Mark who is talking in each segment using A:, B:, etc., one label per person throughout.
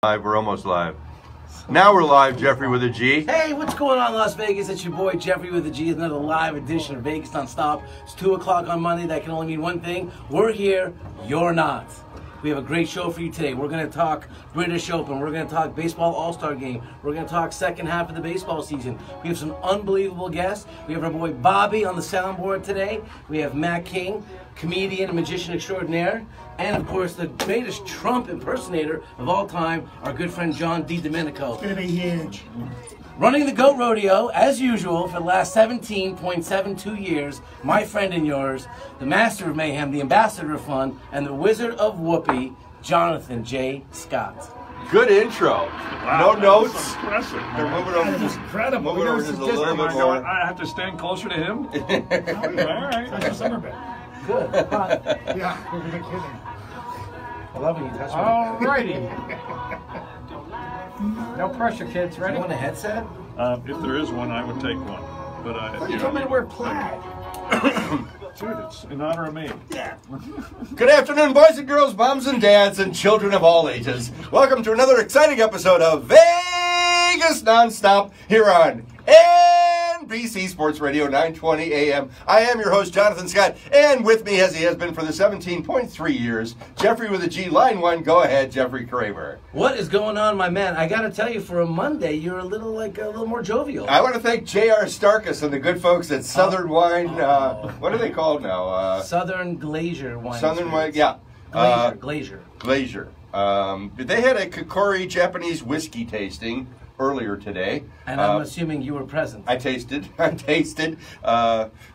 A: Live, we're almost live. Now we're live, Jeffrey with a G.
B: Hey, what's going on, Las Vegas? It's your boy Jeffrey with a G. Another live edition of Vegas Nonstop. It's 2 o'clock on Monday. That can only mean one thing. We're here. You're not. We have a great show for you today. We're going to talk British Open. We're going to talk Baseball All-Star Game. We're going to talk second half of the baseball season. We have some unbelievable guests. We have our boy Bobby on the soundboard today. We have Matt King, comedian and magician extraordinaire. And, of course, the greatest Trump impersonator of all time, our good friend John D. Domenico.
C: It's going to be huge.
B: Running the GOAT Rodeo, as usual, for the last 17.72 years, my friend and yours, the master of mayhem, the ambassador of fun, and the wizard of whoopee, Jonathan J. Scott.
A: Good intro.
D: Wow,
A: no notes.
D: Impressive.
A: They're moving over.
C: That was incredible.
A: Moving over just a little bit more.
D: I have to stand closer to him. All right.
C: That's your summer bed.
B: Good. Hot.
C: Yeah, we're kidding.
B: I love when you touch me.
E: Alrighty. No pressure, kids. Ready?
B: You want a headset?
D: If there is one, I would take one. But
C: You told me to wear plaid.
D: dude, it's in honor of me.
C: Yeah.
A: Good afternoon, boys and girls, moms and dads, and children of all ages. Welcome to another exciting episode of Vegas Nonstop here on NBC Sports Radio 920 AM. I am your host, Jonathan Scott, and with me, as he has been for the 17.3 years, Jeffrey with a G, line one. Go ahead, Jeffrey Craver.
B: What is going on, my man? I got to tell you, for a Monday, you're a little more jovial.
A: I want to thank J.R. Starkus and the good folks at Southern Wine. What are they called now?
B: Southern Glacier wine.
A: Southern Wine, yeah.
B: Glacier.
A: Glacier. They had a Kokori Japanese whiskey tasting earlier today.
B: And I'm assuming you were present.
A: I tasted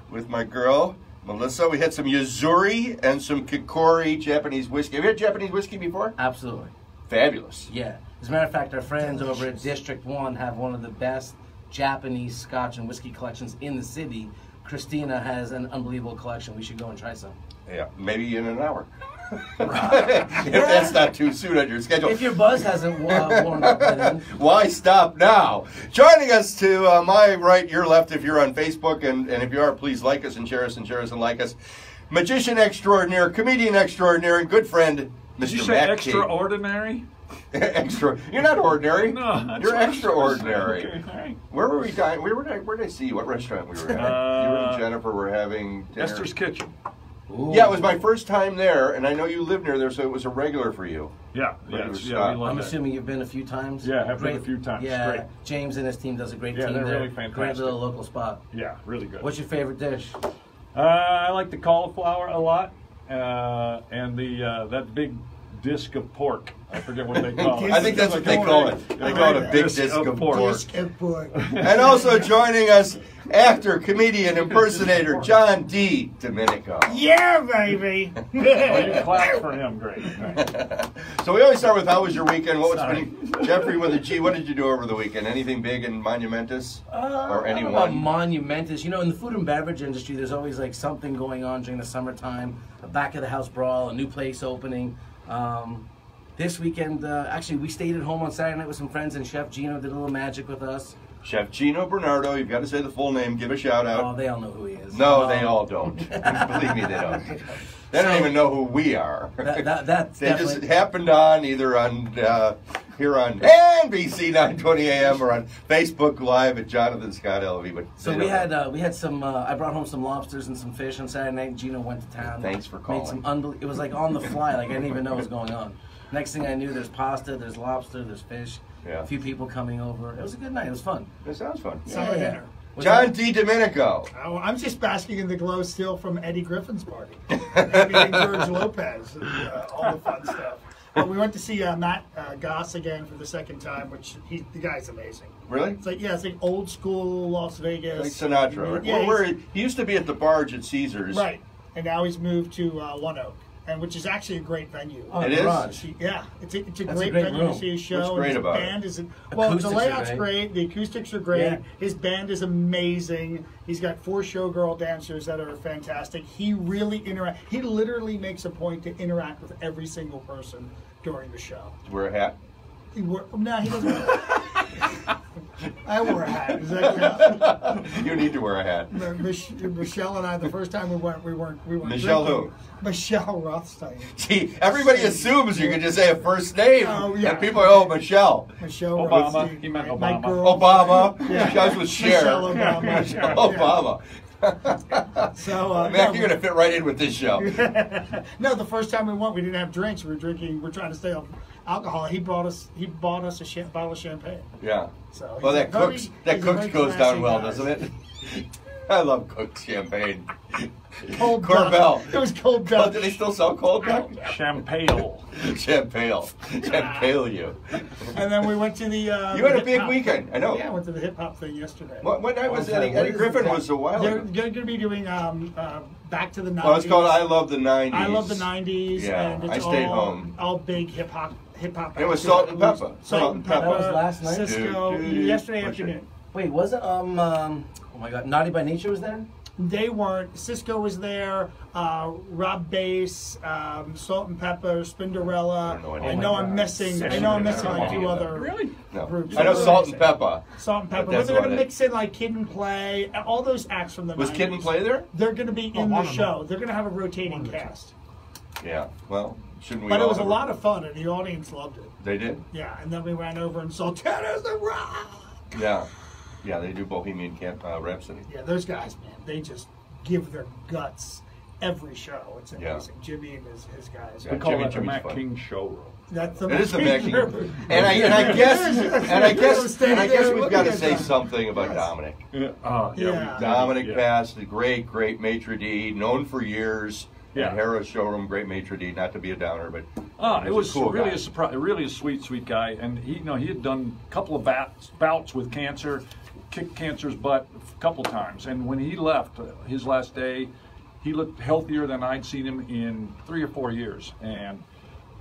A: with my girl, Melissa. We had some Yuzuri and some Kokori Japanese whiskey. Have you had Japanese whiskey before?
B: Absolutely.
A: Fabulous.
B: Yeah. As a matter of fact, our friends over at District 1 have one of the best Japanese scotch and whiskey collections in the city. Christina has an unbelievable collection. We should go and try some.
A: Yeah, maybe in an hour. If that's not too soon on your schedule.
B: If your buzz hasn't warmed up by then.
A: Why stop now? Joining us to my right, your left, if you're on Facebook, and if you are, please like us and share us and like us. Magician extraordinaire, comedian extraordinaire, and good friend, Mr.
D: Did you say
A: Matt
D: extraordinary?
A: Extra. You're not ordinary.
D: No,
A: You're extraordinary.
D: Okay, all right.
A: Where were we dining? Where did I see you? What restaurant we were at? You and Jennifer were having dinner.
D: Esther's Kitchen.
B: Ooh.
A: Yeah, it was my first time there, and I know you live near there, so it was a regular for you.
D: Yeah,
A: But it
D: yes,
A: was,
D: yeah, we love
B: I'm
D: that.
B: assuming you've been a few times?
D: Yeah, I've been a few times.
B: Yeah,
D: Great.
B: James and his team does a great
D: Yeah,
B: team
D: they're
B: there.
D: really fantastic.
B: Great little local spot.
D: Yeah, really good.
B: What's your favorite dish?
D: I like the cauliflower a lot, and the that big disc of pork. I forget what they call it.
A: I think that's what they call it. They call it a big disc of pork.
C: Disc of pork.
A: And also joining us, actor, comedian, impersonator, John D. Domenico.
C: Yeah, baby.
D: Oh, you clap for him, great. Right.
A: So we always start with, how was your weekend? What was Jeffrey with a G, what did you do over the weekend? Anything big and monumentous? Or
B: I don't know about
A: anyone?
B: monumentous. You know, in the food and beverage industry, there's always like something going on during the summertime. A back of the house brawl, a new place opening. This weekend, actually, we stayed at home on Saturday night with some friends, and Chef Gino did a little magic with us.
A: Chef Gino Bernardo, you've got to say the full name, give a shout out.
B: Oh, they all know who he is.
A: No, they all don't. Believe me, they don't. They don't even know who we are.
B: That's
A: They just
B: definitely...
A: happened on either on here on NBC 920 AM or on Facebook Live at Jonathan Scott LV. But
B: So we had some. I brought home some lobsters and some fish on Saturday night. And Gino went to town.
A: Thanks for calling.
B: Made some it was like on the fly. Like I didn't even know what was going on. Next thing I knew, there's pasta, there's lobster, there's fish.
A: Yeah.
B: A few people coming over. It was a good night. It was fun.
A: That sounds fun.
C: Summer dinner.
B: Was
A: John
B: that-
A: D. Domenico.
C: Oh, I'm just basking in the glow still from Eddie Griffin's party. Meeting George Lopez and all the fun stuff. But we went to see Matt Goss again for the second time, which the guy's amazing.
A: Really?
C: It's like old school Las Vegas.
A: Like Sinatra. Right?
C: Yeah,
A: Where he used to be at the Barge at Caesars.
C: right. And now he's moved to One Oak, and which is actually a great venue.
B: Oh,
A: It
B: the
A: is?
B: garage.
C: Yeah, it's a
B: That's a
C: great
B: great
C: venue
B: room.
C: to see his show.
A: What's
C: and
A: great
C: his
A: about it?
C: band is the
B: Acoustics are
C: layout's
B: great.
C: great. The acoustics are great.
B: Yeah.
C: His band is amazing. He's got 4 showgirl dancers that are fantastic. He really He literally makes a point to interact with every single person during the show.
A: Wear a hat.
C: No, he doesn't. I wore a hat. Does that count?
A: You need to wear a hat.
C: Michelle and I, the first time we weren't
A: Michelle
C: drinking.
A: who?
C: Michelle Rothstein.
A: See, everybody assumes you can just say a first name,
C: Oh, yeah.
A: and people are, oh, Michelle.
C: Michelle
D: Obama.
C: Rothstein.
D: He meant
C: My
D: Obama.
C: girl.
A: Obama.
C: Yeah.
A: She was with Cher.
C: Michelle Obama.
A: Michelle Obama.
C: So,
A: Mac, you're going to fit right in with this show.
C: No, the first time we went, we didn't have drinks. We were drinking. We're trying to stay off alcohol. He bought us a bottle of champagne.
A: Yeah.
C: So
A: Well,
C: he's
A: that
C: a very-
A: Cooks
C: he's a
A: goes
C: very
A: down
C: classy
A: well,
C: guy.
A: doesn't it? I love Cook's champagne.
C: Cold
A: Corbel.
C: Duck. It was Cold
A: Oh,
C: Duck.
A: do they still sell cold duck?
D: Champagne.
A: Champagne. Champagne you.
C: And then we went to the.
A: You had a big
C: hip-hop-
A: weekend. I know.
C: Yeah, I went to the hip hop thing yesterday.
A: What night was
B: Oh,
A: Eddie?
B: what
A: Eddie
B: is
A: Griffin
B: that?
A: was a while
C: They're
A: ago.
C: going to be doing Back to the 90s.
A: Well, it's called I Love the 90s.
C: I Love the 90s.
A: Yeah,
C: and it's
A: I stayed
C: all,
A: home.
C: All big hip hop.
A: It was Salt and Pepper.
C: Salt and Pepper.
B: That was last night?
C: Cisco.
A: Dude,
C: Yesterday
A: push it.
C: afternoon.
B: Wait, wasn't oh my God, Naughty by Nature was there?
C: They weren't. Cisco was there. Rob Bass, Salt and Pepper, Spinderella.
A: I don't know any
C: I
A: of
C: know
A: them.
C: I'm missing. I
A: Session.
C: know I'm missing
A: I
C: like
A: don't
C: two
A: know.
C: other
D: Really?
A: No.
C: groups.
A: I know
C: They're
A: Salt and
C: missing.
A: Pepper.
C: Salt and Pepper.
A: But
C: But
A: that's
C: they're going
A: about
C: to
A: it.
C: mix in like Kid and Play, all those acts from the
A: Was
C: 90s.
A: Kid and Play there?
C: They're going to be in
E: one
C: the
E: of
C: show. They're going to have a rotating cast.
A: Yeah. Well, shouldn't we
C: But it
A: all
C: was a
A: have
C: lot of fun, and the audience loved it.
A: They did?
C: Yeah, and then we ran over and saw Tennis the Rock.
A: Yeah. Yeah, they do Bohemian Rhapsody.
C: Yeah, those guys, man, they just give their guts every show. It's
A: Yeah.
C: amazing. Jimmy and his guys.
A: Yeah.
D: We call
A: Jimmy
D: that the
A: Jimmy's
D: Matt
A: fun.
D: King show.
C: That's the
A: It is the Mac King.
C: River.
A: And I guess we've got to say
C: Yes.
A: something about Dominic.
C: Yeah.
A: Dominic
D: yeah.
A: passed, the great maitre d', known for years
D: Yeah.
A: at Harrah's showroom, great maitre d', not to be a downer, but
D: It was
A: a cool
D: really
A: guy.
D: a surprise. Really a sweet guy, and he had done a couple of bouts with cancer, kicked cancer's butt a couple times, and when he left his last day, he looked healthier than I'd seen him in 3 or 4 years, and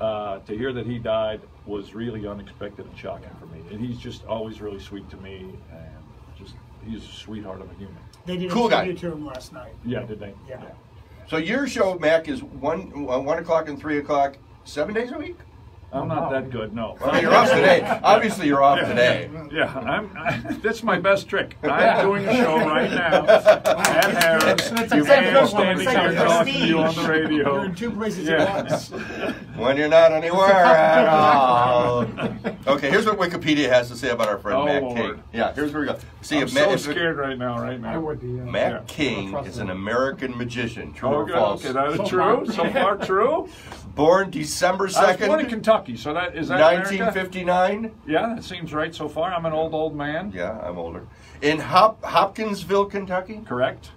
D: to hear that he died was really unexpected and shocking for me. And he's just always really sweet to me, and he's a sweetheart of a human.
C: They did
A: Cool
C: a
A: guy.
C: tribute to him last night.
D: Yeah, did they?
C: Yeah.
A: So your show, Mac, is 1 o'clock and 3 o'clock, 7 days a week?
D: I'm not that good, no.
A: Well, you're off today. Obviously, you're off today.
D: Yeah, that's my best trick. I'm doing a show right now at Harris.
A: You've
D: And
A: got
D: standing here talking to you on the
C: You're
D: radio.
C: in two places
D: Yeah.
C: at once.
A: When you're not anywhere at all. Okay, here's what Wikipedia has to say about our friend
D: Oh,
A: Mac
D: Lord.
A: King. Yeah, here's where we go. See,
D: I'm so scared right now.
E: I would be.
A: Mac
D: Yeah.
A: King is an American magician. True or
D: Okay,
A: false?
D: okay, that is
E: So
D: true.
E: far.
D: So far, true.
A: Born December
D: I was born in
A: 2nd,
D: Kentucky, so that is that America?
A: 1959.
D: Yeah, that seems right so far. I'm an old man.
A: Yeah, I'm older. In Hopkinsville, Kentucky.
D: Correct.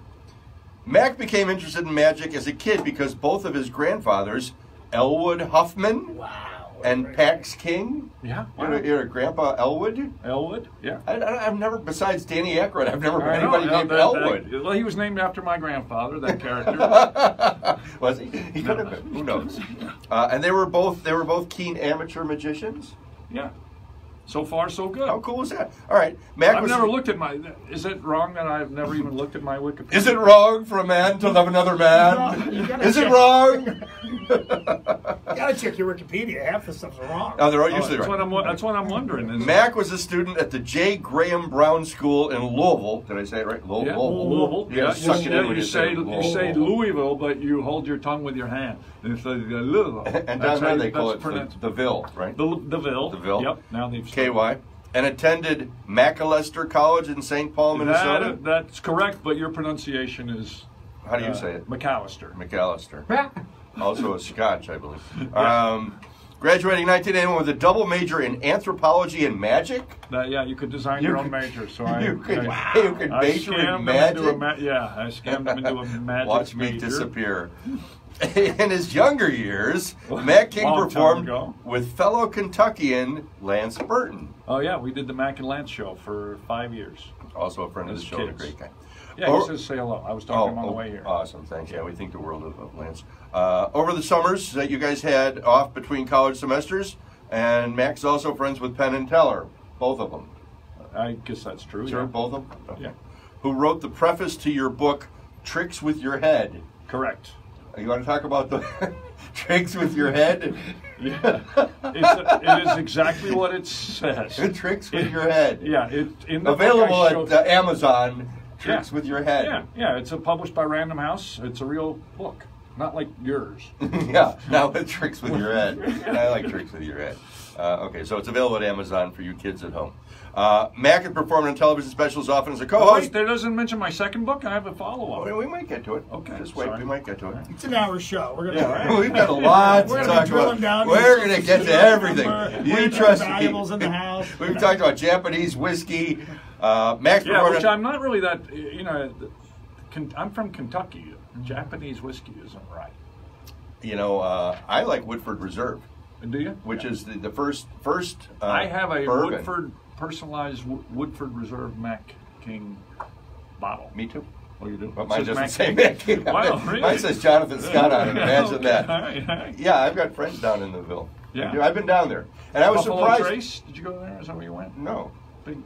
A: Mac became interested in magic as a kid because both of his grandfathers, Elwood Huffman
C: Wow.
A: and Pax King,
D: Yeah.
A: you're a Grandpa Elwood?
D: Elwood. Yeah.
A: I've never, besides Danny Aykroyd, I've never met
D: I know,
A: anybody
D: yeah,
A: named
D: that-
A: Elwood.
D: well, he was named after my grandfather. That character.
A: Was he? He could have been. Who knows? And they were both keen amateur magicians.
D: Yeah. So far, so good.
A: How cool is that? All right, Mac
D: I've
A: was.
D: never looked at my. Is it wrong that I've never even looked at my Wikipedia?
A: Is it wrong for a man to love another man?
C: No, you gotta
A: Is it
C: check.
A: wrong?
C: You gotta check your Wikipedia. Half the stuff's wrong.
A: Oh, they're
D: Oh,
A: usually
D: that's
A: right.
D: That's what I'm wondering. Is
A: Mac was a student at the J. Graham Brown School in Louisville. Did I say it right?
D: Yeah,
A: Louisville.
D: Louisville.
A: You gotta suck it in when
D: you say
A: Louisville.
D: Louisville, but you hold your tongue with your hand. And it's like Louisville.
A: And
D: That's
A: down there
D: how
A: they call
D: that's
A: it
D: pronounced.
A: the Ville, right?
D: The Ville.
A: The Ville.
D: Yep. Now they've
A: KY. And attended Macalester College in St. Paul, Minnesota.
D: That's correct, but your pronunciation is.
A: How do you say it?
D: McAllister.
A: McAllister. Also a Scotch, I believe. Graduating 1981 with a double major in anthropology and magic.
D: Yeah, you could design your own major. So I.
A: You could
D: I
A: major in
D: scammed them into
A: magic.
D: I scammed them into a magic
A: Watch me
D: major.
A: disappear. In his younger years, Mac King
D: Long time
A: performed
D: ago.
A: with fellow Kentuckian Lance Burton,
D: Oh yeah, we did the Mac and Lance show for 5 years.
A: also a friend of the
D: As
A: show, and a
D: kids.
A: great guy.
D: Yeah,
A: Or-
D: he says say hello. I was talking to him on the way here.
A: Awesome, thanks. Yeah, we think the world of Lance. Over the summers that you guys had off between college semesters, and Mac's also friends with Penn and Teller, both of them.
D: I guess that's true.
A: Sure,
D: Yeah.
A: both of them? Okay.
D: Yeah.
A: Who wrote the preface to your book, Tricks with Your Head.
D: Correct.
A: You want to talk about the tricks with your head?
D: Yeah, it is exactly what it says.
A: Tricks with your head.
D: Yeah, in the
A: Available
D: book I showed-
A: at Amazon. Tricks
D: Yeah.
A: with your head.
D: Yeah. It's published by Random House. It's a real book, not like yours.
A: Yeah, now with tricks with your head. I like tricks with your head. Okay, so it's available at Amazon for you kids at home. Mac had performed on television specials often as a
D: Oh,
A: co-host.
D: wait, that doesn't mention my second book. I have a follow-up.
A: Well, we might get to it.
D: Okay,
A: Just wait,
D: sorry.
A: we might get to it.
C: It's an hour show. We're gonna.
A: Yeah, we've got a lot to
C: We're gonna
A: talk
C: be drilling
A: about.
C: down.
A: We're going to get to everything. You trust me.
C: Valuables in the house.
A: We've talked about Japanese whiskey. Max
D: Yeah,
A: performed
D: which
A: on-
D: I'm not really that. I'm from Kentucky. Japanese whiskey isn't right.
A: I like Woodford Reserve,
D: Do you?
A: which
D: Yeah.
A: is the first.
D: I have a
A: bourbon.
D: Woodford personalized Woodford Reserve Mac King bottle.
A: Me too.
D: Oh, you do?
A: But
D: It
A: mine
D: says
A: doesn't
D: Mac
A: say
D: King.
A: Mac King.
D: Wow, really?
A: Mine says Jonathan Scott on it. Imagine
D: Okay,
A: that.
D: all right.
A: Yeah, I've got friends down in the Ville.
D: Yeah.
A: I've been down there, and I was
D: Buffalo
A: surprised.
D: Trace? Did you go there? Is that where you went?
A: No,
D: Big.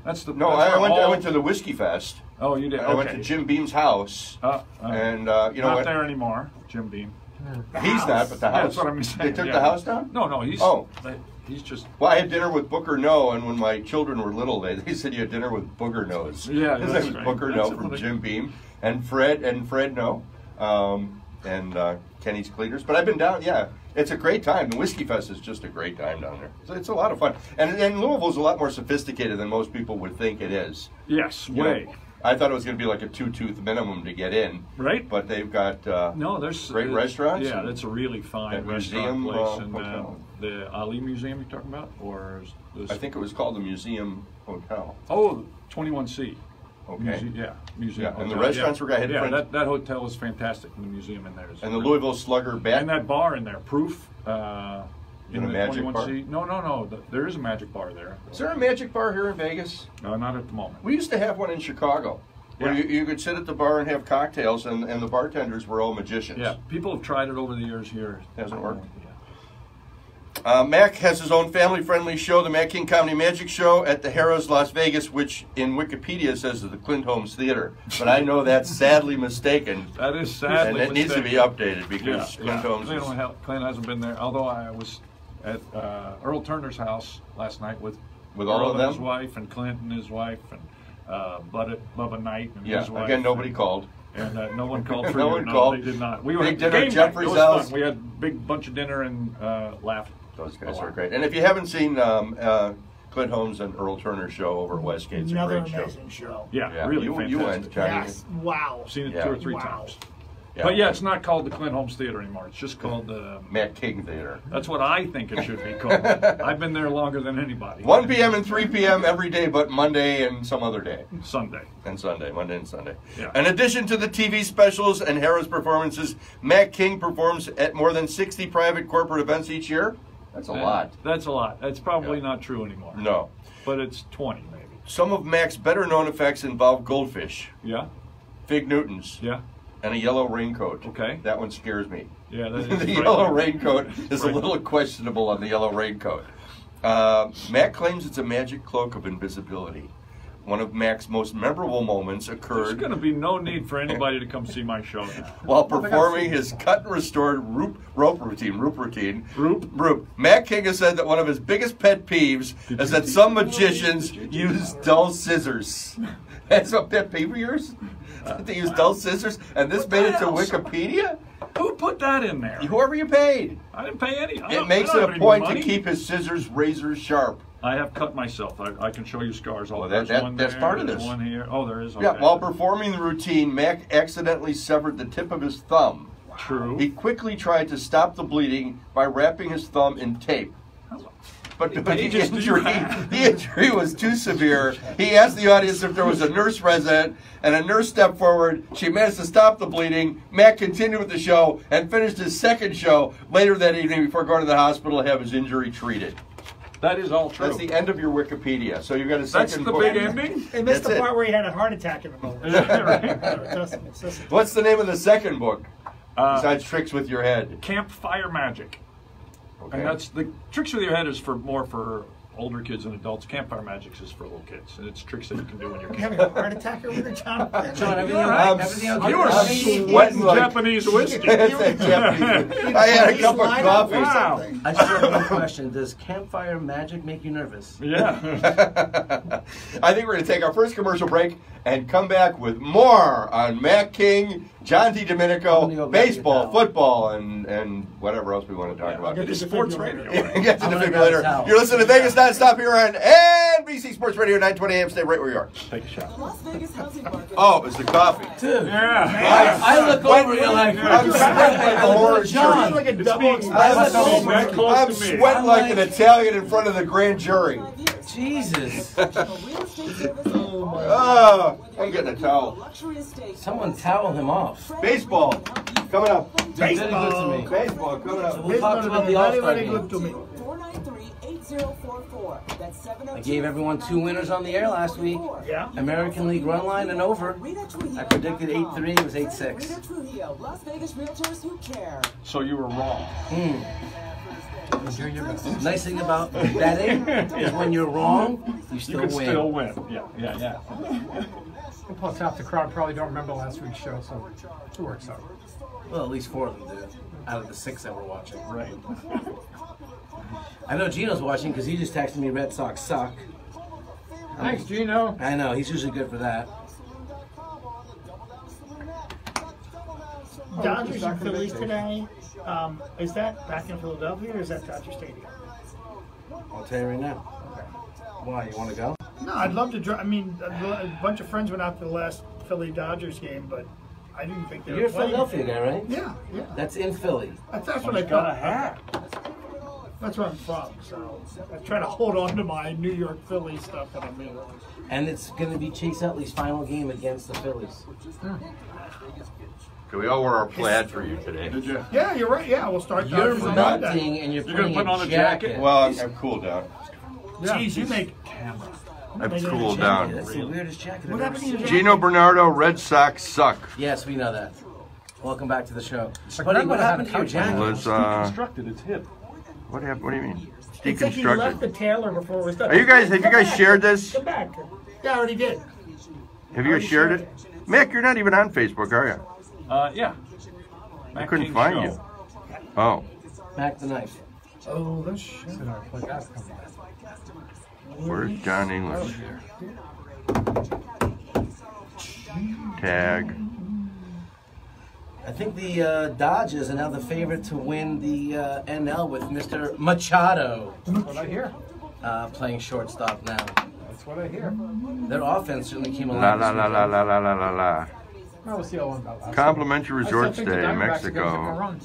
D: That's the.
A: no,
D: that's
A: I
D: where
A: went. I
D: all-
A: went to the Whiskey Fest.
D: Oh, you did.
A: I went to Jim Beam's house, and you know
D: not
A: what?
D: there anymore, Jim Beam.
A: He's not, but the
D: Yeah,
A: house.
D: that's what I'm saying.
A: They took
D: yeah.
A: the house down.
D: No, he's.
A: Oh.
D: He's just.
A: Well, I had dinner with Booker No, and when my children were little, they said you had dinner with Booger Nose.
D: Yeah,
A: his
D: that's
A: name was
D: right.
A: Booker
D: That's
A: No from
D: what
A: Jim Beam, and Fred No, and Kenny's Cleaners. But I've been down. Yeah, it's a great time. The Whiskey Fest is just a great time down there. It's a lot of fun, and Louisville's a lot more sophisticated than most people would think it is.
D: Yes,
A: You
D: way.
A: know, I thought it was going to be like a 2-tooth minimum to get in,
D: Right?
A: but they've got
D: No, there's
A: great restaurants.
D: Yeah,
A: and
D: that's a really fine
A: that
D: restaurant
A: museum,
D: place. And
A: hotel.
D: the Ali Museum you're talking about, or is this?
A: I think it was called the Museum Hotel.
D: Oh, 21C.
A: Okay.
D: Museum
A: Yeah,
D: Hotel.
A: and the restaurants were got
D: Yeah,
A: friends.
D: that hotel is fantastic. And the museum in there is.
A: And the Louisville Slugger bat.
D: and that bar in there, Proof.
A: Is it
D: In
A: a
D: the
A: magic
D: 21C. No. There is a magic bar there.
A: Is there a magic bar here in Vegas?
D: No, not at the moment.
A: We used to have one in Chicago, where
D: Yeah.
A: you could sit at the bar and have cocktails, and the bartenders were all magicians.
D: Yeah, people have tried it over the years here.
A: Hasn't worked?
D: Yeah.
A: Mac has his own family-friendly show, the Mac King Comedy Magic Show, at the Harrah's Las Vegas, which in Wikipedia says is the Clint Holmes Theater. But I know that's sadly mistaken,
D: That is
A: and
D: sadly
A: it needs to be
D: mistaken.
A: updated because Clint Holmes
D: Clint,
A: is...
D: Clint hasn't been there. Although I was at Earl Turner's house last night with
A: With all
D: Earl
A: of
D: and his
A: them?
D: wife and Clint and his wife and Bubba Knight and
A: Yeah,
D: his wife.
A: again, nobody called.
D: And no one called for
A: No
D: you.
A: one
D: No,
A: called.
D: they did not. We were
A: Big
D: at
A: dinner at
D: game night.
A: Jeffrey's
D: It was fun.
A: house.
D: We had a big bunch of dinner and laughed.
A: Those guys
D: a lot.
A: are great. And if you haven't seen Clint Holmes and Earl Turner show over at Westgate, it's a
C: Another
A: great show.
C: amazing show.
D: Yeah,
A: Yeah,
D: really
A: you
D: fantastic.
A: went, Johnny.
C: Yes. Wow.
D: I've seen it
A: Yeah.
D: 2 or 3
C: Wow.
D: times. But yeah, it's not called the Clint Holmes Theater anymore. It's just called the.
A: Mac King Theater.
D: That's what I think it should be called. I've been there longer than anybody.
A: 1 p.m. and 3 p.m. every day, but Monday and some other day.
D: Sunday.
A: And Sunday, Monday and Sunday.
D: Yeah.
A: In addition to the TV specials and Harrah's performances, Mac King performs at more than 60 private corporate events each year. That's a lot.
D: That's a lot. That's probably
A: Yeah.
D: not true anymore.
A: No.
D: But it's 20 maybe.
A: Some of Mac's better known effects involve goldfish,
D: Yeah?
A: Fig Newtons,
D: Yeah?
A: and a yellow raincoat.
D: Okay.
A: That one scares me.
D: Yeah, that is
A: The
D: frightening.
A: yellow raincoat is a
D: Frightening.
A: little questionable on the yellow raincoat. Mac claims it's a magic cloak of invisibility. One of Mac's most memorable moments
D: There's
A: occurred
D: going to be no need for anybody to come see my show now.
A: while performing his cut and restored rope routine.
D: Roop?
A: Mac King has said that one of his biggest pet peeves is that some magicians use dull scissors. That's a pet peeve of yours? They use dull scissors? And this
D: What
A: made
D: the
A: it to
D: hell?
A: Wikipedia?
D: Who put that in there?
A: Whoever you paid.
D: I didn't pay any.
A: It makes it a point to keep his scissors razor sharp.
D: I have cut myself. I can show you scars.
A: Well,
D: There's
A: that's
D: one
A: part
D: there,
A: of
D: there's
A: this.
D: One here. Oh, there is. Okay.
A: Yeah, while performing the routine, Mac accidentally severed the tip of his thumb.
D: True.
A: He quickly tried to stop the bleeding by wrapping his thumb in tape. But the
D: pages do you have?
A: injury was too severe. He asked the audience if there was a nurse resident, and a nurse stepped forward. She managed to stop the bleeding. Mac continued with the show and finished his second show later that evening before going to the hospital to have his injury treated.
D: That is all true.
A: That's the end of your Wikipedia. So you've got a
D: That's
A: second
D: the
A: book.
D: big ending?
C: They missed
A: That's
C: the
A: it.
C: part where he had a heart attack in the moment.
D: Yeah, right.
C: It doesn't.
A: What's the name of the second book?
D: Uh,
A: Besides Tricks with Your Head.
D: Campfire Magic.
A: Okay.
D: And that's the Tricks with Your Head is more for older kids and adults. Campfire Magic is for little kids, and it's tricks that you can do when you're
C: You having a heart attack over there, John?
B: John, everything all right? Everything okay?
D: You were sweating Japanese whiskey.
A: It's a Japanese. I had a cup of coffee.
D: Wow.
B: I just have one question. Does Campfire Magic make you nervous?
D: Yeah.
A: I think we're going to take our first commercial break and come back with more on Mac King, John
B: I'm gonna go
A: DiDomenico,
B: grab
A: baseball,
B: your towel.
A: football, and whatever else we want to talk about.
D: It's sports radio.
A: Get to
B: I'm
A: the
B: gonna grab a
A: defibrillator.
B: towel.
A: You're listening to Vegas Nonstop here on NBC Sports Radio 920 AM. Stay right where you are.
D: Take a shot.
F: Las Vegas housing market.
A: Oh, it's the coffee.
B: Dude,
D: Yeah.
B: I look over, you're like,
A: I'm sweating like a horse.
B: John.
C: Like a
D: It's
C: double.
D: being
B: I look
D: that
B: over.
D: close
A: I'm
D: to me.
A: sweating like an Italian in front of the grand jury.
F: 5 years.
B: Jesus.
F: Real estate service.
A: Oh, I'm getting a towel.
F: Luxury estate.
B: Someone towel him off.
A: Baseball coming up.
B: Very good to me.
A: Baseball coming up.
B: We'll talk about the All-Star
C: Very good
B: game.
C: to me.
F: 493-8044. That's 702.
B: I gave everyone 2 winners on the air last week.
C: Yeah.
B: American League run line and over.
F: Rita Trujillo.
B: I predicted 8-3, it was
F: Rita
B: 8-6.
F: Trujillo, Las Vegas Realtors who care.
D: So you were wrong.
B: Nice thing about betting is when you're wrong, you
D: You
B: still
D: can
B: win.
D: still win. Yeah.
E: And plus, half the crowd probably don't remember last week's show, so it works out.
B: Well, at least 4 of them do, out of the 6 that were watching.
D: Right.
B: I know Gino's watching because he just texted me Red Sox suck.
E: Thanks, Gino.
B: I know, he's usually good for that.
C: Dodgers and Phillies today. Is that back in Philadelphia or is that Dodger Stadium?
B: I'll tell you right now. Why, you want to go?
C: No, I'd love to drive. I mean, a bunch of friends went out to the last Philly Dodgers game, but I didn't think they
B: You're
C: were
B: a
C: playing.
B: Philadelphia guy, right?
C: Yeah, yeah.
B: That's in Philly.
C: That's what I
D: got a
C: thought.
D: hat.
C: That's where I'm from, so I try to hold on to my New York Philly stuff that I'm in.
B: And it's going to be Chase Utley's final game against the Phillies.
A: Okay, we all wore our plaid for you today.
D: Did you?
C: Yeah, you're right. Yeah, we'll start
B: You're
C: Dodgers on Monday.
B: melting and you're
D: You're gonna
B: putting
D: put on
B: a
D: a
B: jacket.
D: jacket?
A: Well, I'm cooled down.
C: Jeez, you make.
A: I'm
C: Make it a
A: cooled
C: jacket.
A: down.
B: That's the weirdest jacket
C: What
B: I've ever
C: happened to your
B: seen.
C: jacket?
A: Gino Bernardo, Red Sox suck.
B: Yes, we know that. Welcome back to the show.
E: like
B: Buddy,
E: Grandma
B: what
E: had
B: happened
E: a
B: to your
E: couch
B: jacket?
A: Was
D: Constructed. It's hip.
A: what happened? What do you mean? It's
C: It's like he left the
A: deconstructed.
C: tailor before it was done.
A: Have you guys shared this?
C: Come back. Yeah, I already did.
A: Have you guys shared it? Mick, you're not even on Facebook, are you?
D: Yeah.
A: I
D: Mac
A: couldn't
D: King
A: find
D: Show.
A: you. Oh.
B: Back the knife.
C: Oh, that's shit.
A: Where's John English? Tag.
B: I think the Dodgers are now the favorite to win the NL with Mr. Machado
E: That's what I hear.
B: playing shortstop now.
E: That's what I hear.
B: Their offense certainly came
A: La
B: alive.
A: la
B: this
A: la
B: weekend.
A: la la la la la.
E: Well, we'll see how long that lasts.
A: Complimentary
E: I still
A: resort
E: think the
A: stay in
E: Diamondbacks are gonna
A: Mexico.
E: run.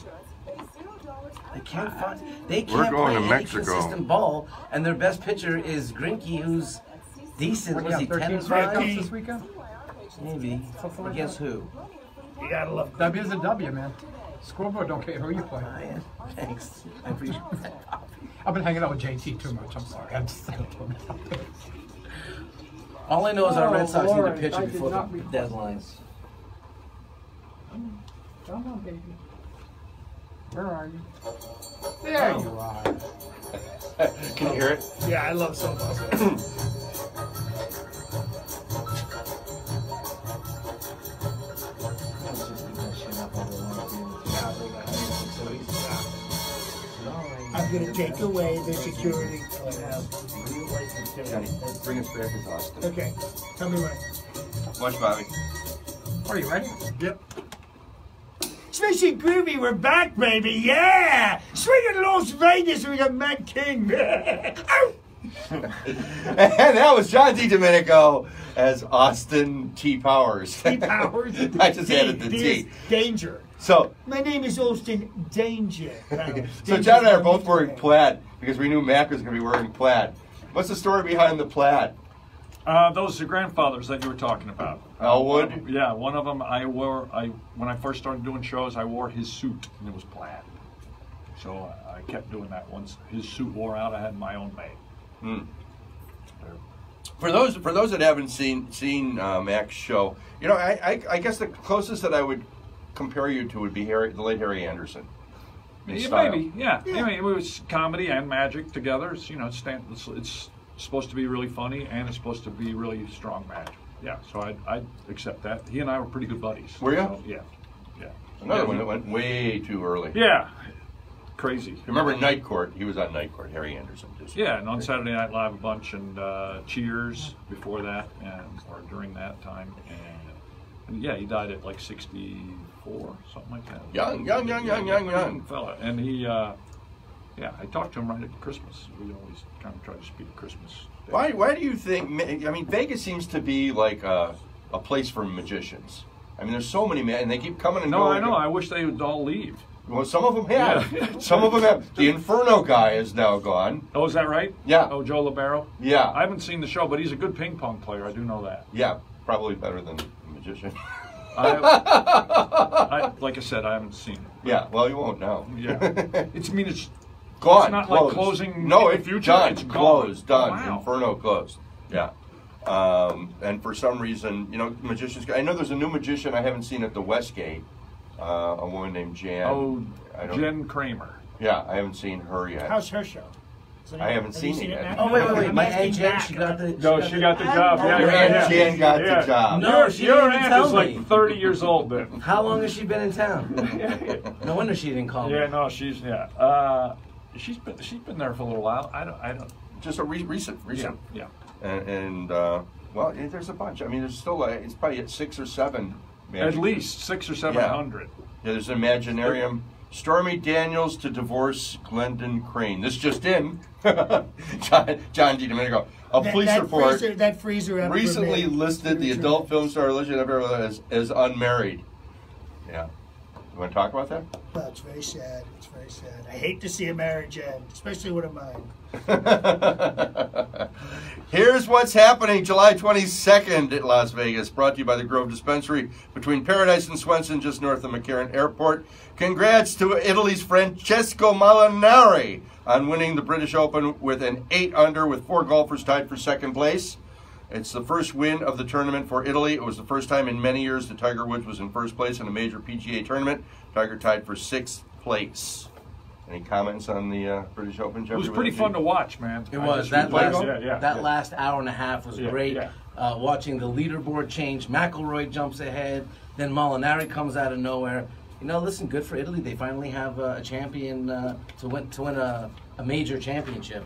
B: They can't find. They
A: We're
B: can't
A: going
B: play
A: to
B: any
A: Mexico.
B: consistent ball, and their best pitcher is Grinke, who's decent.
E: What,
B: Was
E: you
B: he
E: got 13
B: 10-5?
E: strikeouts this weekend?
B: Maybe.
E: Something like
B: Against
E: that.
B: who?
C: You gotta love.
E: W is a W, man. Scoreboard don't care who you play.
B: Ryan. Thanks. I appreciate that.
E: I've been hanging out with JT too much. I'm sorry. I just
B: All I know is our Red
E: Oh,
B: Sox need a
E: Lord,
B: pitcher
E: I did
B: before
E: not
B: the
E: read-
B: deadline.
E: Come on, baby. Where are you? There you are.
A: Can you hear it?
C: Yeah, I love softball. I'm gonna take away the security.
A: Johnny, bring us back as Austin.
C: Okay, tell me when.
A: Watch Bobby.
E: Are you ready?
C: Yep. Swishy Groovy, we're back, baby. Yeah! Swing in Las Vegas, we got Matt King. Ow!
A: And that was John DiDomenico as Austin T. Powers.
C: T. Powers.
A: I just added the
C: D
A: T.
C: is Danger.
A: So,
C: My name is Austin Danger.
A: so John and I are both wearing plaid because we knew Mac was going to be wearing plaid. What's the story behind the plaid?
D: Those are grandfathers that you were talking about.
A: Elwood?
D: Yeah, one of them when I first started doing shows, I wore his suit and it was plaid. So I kept doing that. Once his suit wore out, I had my own made.
A: Hmm. For those that haven't seen Mac's show, you know, I guess the closest that I would compare you to would be the late Harry Anderson. in
D: Yeah,
A: style.
D: maybe, yeah. I mean, it was comedy and magic together. It's, it's supposed to be really funny, and it's supposed to be really strong magic. Yeah, so I'd accept that. He and I were pretty good buddies.
A: Were you?
D: So, yeah.
A: Another one that went way too early.
D: Yeah, crazy.
A: Remember Night Court? He was on Night Court. Harry Anderson.
D: Yeah, and on Saturday Night Live a bunch, and Cheers before that, or during that time, and yeah, he died at like 64, something like that.
A: Young.
D: Fella, and he, yeah, I talked to him right at Christmas. We always kind of try to speak at Christmas. Day.
A: Why do you think? I mean, Vegas seems to be like a place for magicians. I mean, there's so many men, and they keep coming and
D: No,
A: going.
D: I know. I wish they would all leave.
A: Well, some of them have.
D: Yeah.
A: Some of them have. The Inferno guy is now gone.
D: Oh, is that right?
A: Yeah.
D: Oh, Joe Libero?
A: Yeah.
D: I haven't seen the show, but he's a good ping pong player. I do know that.
A: Yeah, probably better than the magician.
D: Like I said, I haven't seen it.
A: Yeah, well, you won't know.
D: Yeah. It's
A: Gone.
D: It's not
A: closed.
D: like closing
A: No,
D: in the
A: it's
D: future.
A: done.
D: It's gone.
A: Closed. Done.
D: Wow.
A: Inferno closed. Yeah. And for some reason, magicians. I know there's a new magician I haven't seen at the Westgate. A woman named Jan.
D: Oh,
A: I don't-
D: Jen Kramer.
A: Yeah, I haven't seen her yet.
C: How's her show?
A: I haven't
C: Have you
A: seen it yet.
C: Matt?
B: Oh, wait.
C: I'm
B: My
C: asking
B: Aunt Jen,
C: back.
B: she got the...
D: No, she got the job. Yeah.
A: Jan got the job.
B: No, she
D: Your
B: didn't even
D: aunt
B: tell
D: is
B: me.
D: like 30 years old then.
B: How long has she been in town? No wonder she didn't call me.
D: Yeah, no, she's she's been there for a little while. I don't.
A: Just a recent.
D: Yeah.
A: And well, there's a bunch. I mean, there's still it's probably at 6 or 7.
D: At least 600 or 700.
A: Yeah, there's an Imaginarium. Stormy Daniels to divorce Glendon Crane. This just in. John D. Domenico. A police report
C: That freezer ever
A: recently
C: made.
A: listed the adult film star Alicia Ever as unmarried. Yeah. You want to talk about that?
C: Well, it's very sad. It's very sad. I hate to see a marriage end, especially with a mine.
A: Here's what's happening July 22nd at Las Vegas, brought to you by the Grove Dispensary between Paradise and Swenson, just north of McCarran Airport. Congrats to Italy's Francesco Molinari on winning the British Open with an 8-under with 4 golfers tied for second place. It's the first win of the tournament for Italy. It was the first time in many years that Tiger Woods was in first place in a major PGA tournament. Tiger tied for 6th place. Any comments on the British Open, Jeffrey?
D: It was pretty fun to watch, man.
B: It
D: I
B: was.
D: just
B: That
D: replayed
B: last,
D: it.
B: that last hour and a half was
D: Yeah,
B: great.
D: yeah.
B: Watching the leaderboard change. McIlroy jumps ahead. Then Molinari comes out of nowhere. Listen, good for Italy. They finally have a champion to win a major championship.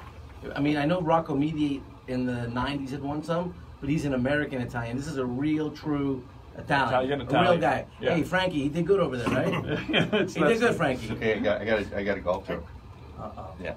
B: I mean, I know Rocco Mediate in the 90s had won some, but he's an American Italian. This is a real, true Italian. A real guy.
D: Yeah.
B: Hey, Frankie, he did good over there, right? He did good, Frankie.
A: Okay, I got a golf joke.
B: Uh-oh.
A: Yeah.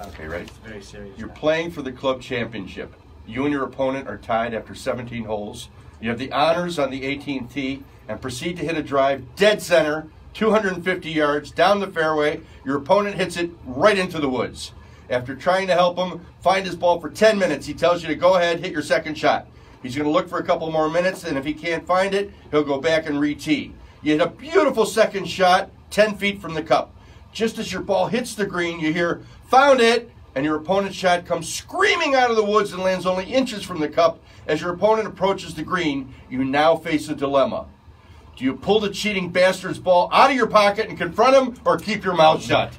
A: Okay, ready?
B: It's very serious.
A: You're playing for the club championship. You and your opponent are tied after 17 holes. You have the honors on the 18th tee and proceed to hit a drive dead center, 250 yards down the fairway. Your opponent hits it right into the woods. After trying to help him find his ball for 10 minutes, he tells you to go ahead, hit your second shot. He's going to look for a couple more minutes, and if he can't find it, he'll go back and re-tee. You hit a beautiful second shot 10 feet from the cup. Just as your ball hits the green, you hear, "Found it!" and your opponent's shot comes screaming out of the woods and lands only inches from the cup. As your opponent approaches the green, you now face a dilemma. Do you pull the cheating bastard's ball out of your pocket and confront him, or keep your mouth shut?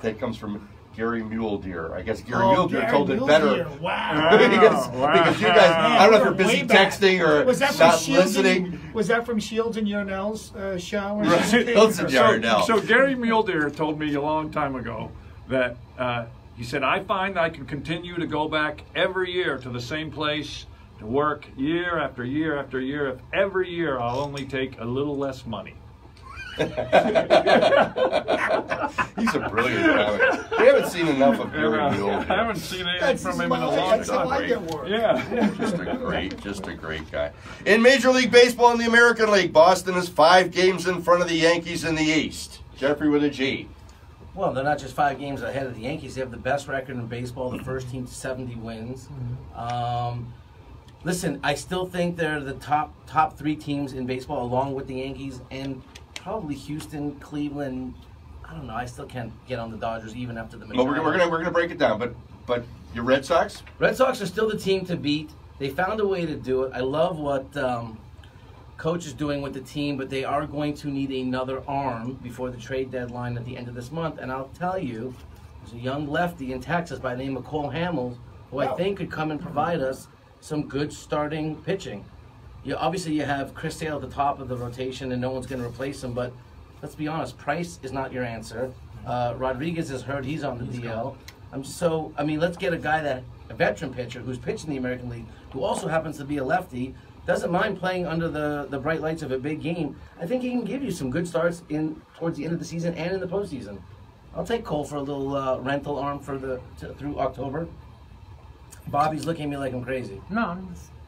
A: That comes from Gary Muledeer. I guess Gary Muledeer told it better.
C: Wow.
A: because you guys, I don't know if you're busy
C: Way back.
A: texting or
C: Was that from
A: not
C: Shields
A: listening.
C: was that from Shields and Yarnell's show?
A: Shields and Yarnell.
D: So Gary Muledeer told me a long time ago that he said, I find I can continue to go back every year to the same place to work year after year after year. If every year I'll only take a little less money.
A: He's a brilliant comic. We haven't seen enough of Gary Muledeer.
D: I haven't seen anything
C: That's
D: from
C: his
D: him in a
C: mind.
D: long
C: That's how I
D: time.
C: get work.
D: Yeah.
A: Just a great guy. In Major League Baseball in the American League, Boston is 5 games in front of the Yankees in the East. Jeffrey with a G.
B: Well, they're not just 5 games ahead of the Yankees. They have the best record in baseball, the first team to 70 wins. Listen, I still think they're the top 3 teams in baseball, along with the Yankees and probably Houston, Cleveland. I don't know. I still can't get on the Dodgers even after the.
A: Well, we're gonna break it down, but your Red Sox.
B: Red Sox are still the team to beat. They found a way to do it. I love what coach is doing with the team, but they are going to need another arm before the trade deadline at the end of this month. And I'll tell you, there's a young lefty in Texas by the name of Cole Hamels, who I think could come and provide us some good starting pitching. Obviously, you have Chris Sale at the top of the rotation, and no one's going to replace him. But let's be honest, Price is not your answer. Rodriguez is hurt; he's on the DL. Let's get a veteran pitcher who's pitched in the American League, who also happens to be a lefty, doesn't mind playing under the bright lights of a big game. I think he can give you some good starts towards the end of the season and in the postseason. I'll take Cole for a little rental arm through October. Bobby's looking at me like I'm crazy.
E: No.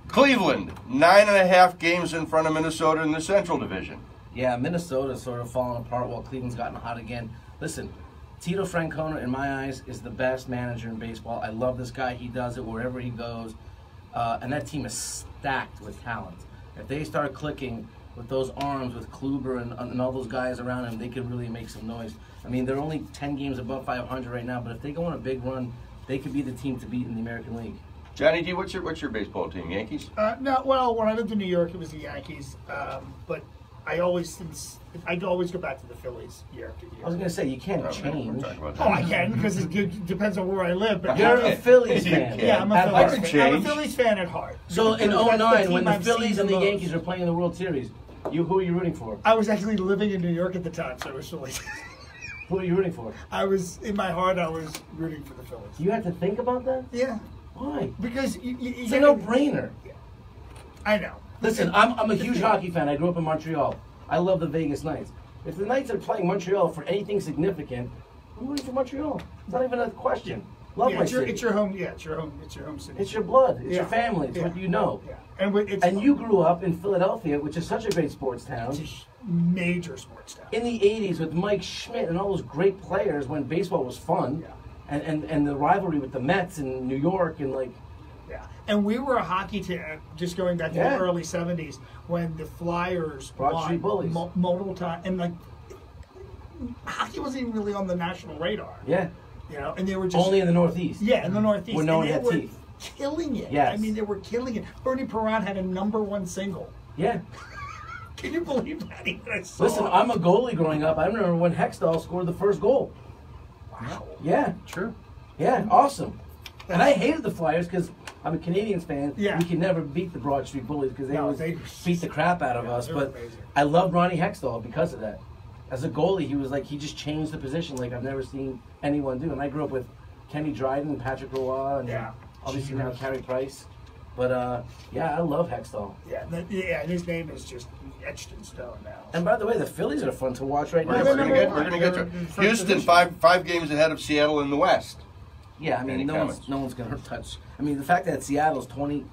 A: Cleveland, 9.5 games in front of Minnesota in the Central Division.
B: Yeah, Minnesota's sort of falling apart while Cleveland's gotten hot again. Listen, Tito Francona, in my eyes, is the best manager in baseball. I love this guy. He does it wherever he goes. And that team is stacked with talent. If they start clicking with those arms, with Kluber and all those guys around him, they could really make some noise. I mean, they're only 10 games above 500 right now, but if they go on a big run, they could be the team to beat in the American League.
A: Johnny D, what's your baseball team? Yankees?
C: No, well, when I lived in New York, it was the Yankees. But I always go back to the Phillies year after year.
B: I was going to say, you can't
A: We're
B: change.
A: talking about
C: Oh,
A: that.
C: I can, because it depends on where I live. But
B: You're a Phillies
A: You
B: fan.
A: can.
C: yeah, I'm a
B: At
C: Phillies
B: heart.
C: fan. I'm a
A: Change.
C: Phillies fan at heart.
B: So in
C: That's the
B: 09,
C: team
B: when the
C: I've seen
B: Phillies and the
C: most.
B: Yankees are playing in the World Series, who are you rooting for?
C: I was actually living in New York at the time, so it was Phillies.
B: Who are you rooting for?
C: In my heart, I was rooting for the Phillies.
B: You had to think about that?
C: Yeah,
B: Why?
C: because
B: It's a no-brainer.
C: I know.
B: Listen, I'm a huge hockey fan. I grew up in Montreal. I love the Vegas Knights. If the Knights are playing Montreal for anything significant, I'm rooting for Montreal. It's not even a question. Love
C: Yeah,
B: my
C: it's
B: city.
C: your home. Yeah, it's your home city.
B: It's your blood. It's
C: Yeah.
B: your family. It's
C: Yeah.
B: what you know.
C: Yeah, and
B: And you grew up in Philadelphia, which is such a great sports town.
C: It's a major sports town.
B: In the 80s with Mike Schmidt and all those great players when baseball was fun.
C: Yeah.
B: And the rivalry with the Mets in New York and like...
C: Yeah, and we were a hockey team. Just going back to
B: Yeah.
C: the early '70s when the Flyers
B: Broad Street Bullies.
C: multiple times, and like hockey wasn't even really on the national radar.
B: Yeah.
C: You know, and they were just
B: Only in the Northeast.
C: yeah in the Northeast.
B: Where no
C: and
B: one
C: they
B: had
C: were
B: teeth.
C: killing it.
B: Yes.
C: I mean, they were killing it. Bernie Perron had a #1 single.
B: Yeah.
C: Can you believe that? I saw
B: Listen,
C: it.
B: I'm a goalie growing up. I remember when Hextall scored the first goal.
C: Wow.
B: Yeah.
E: True.
B: Yeah, awesome. And I hated the Flyers because I'm a Canadians fan.
C: Yeah.
B: We could never beat the Broad Street Bullies because they
C: No,
B: always
C: they-
B: beat the crap out of
C: Yeah,
B: us.
C: they were
B: But
C: amazing.
B: I loved Ronnie Hextall because of that. As a goalie, he just changed the position like I've never seen anyone do. And I grew up with Kenny Dryden, Patrick Roy, and
C: Yeah.
B: obviously now Carey Price. But yeah, I love Hextall.
C: Yeah, and his name is just etched in stone now.
B: And by the way, the Phillies are fun to watch right now.
A: We're gonna get to it. Houston, five games ahead of Seattle in the West.
B: Yeah, I
A: Any
B: mean,
A: comments?
B: no one's going to touch. I mean, the fact that Seattle's 20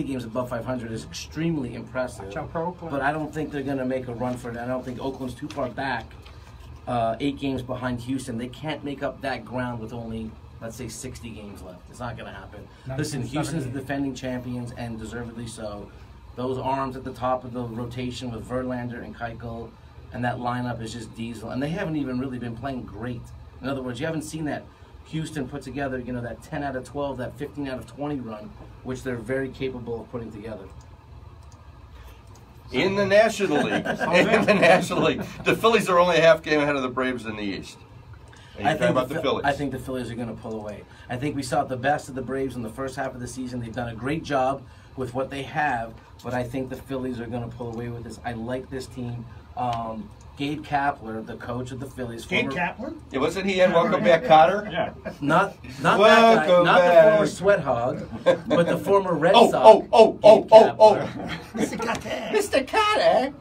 B: games above 500 is extremely impressive.
E: Watch out for Oakland.
B: But I don't think they're going to make a run for it. I don't think Oakland's too far back. 8 games behind Houston. They can't make up that ground with only, let's say, 60 games left. It's not going to happen. Listen, Houston's the defending champions, and deservedly so. Those arms at the top of the rotation with Verlander and Keuchel, and that lineup is just diesel. And they haven't even really been playing great. In other words, you haven't seen that Houston put together, that 10 out of 12, that 15 out of 20 run, which they're very capable of putting together.
A: In the National League, the Phillies are only a half game ahead of the Braves in the East. And you're talking about the Phillies.
B: I think the Phillies are going to pull away. I think we saw the best of the Braves in the first half of the season. They've done a great job with what they have, but I think the Phillies are going to pull away with this. I like this team. Gabe Kapler, the coach of the Phillies,
C: Gabe Kaplan?
A: Yeah, wasn't he in Welcome Back, Cotter?
D: Yeah.
B: not that guy,
A: Welcome
B: not
A: back.
B: the former sweat hog, but the former Red
A: Oh,
B: Sox.
A: oh, oh, oh,
B: Gabe
A: oh, oh.
B: Kapler.
C: Mr. Katé.
A: Mr. Cotter.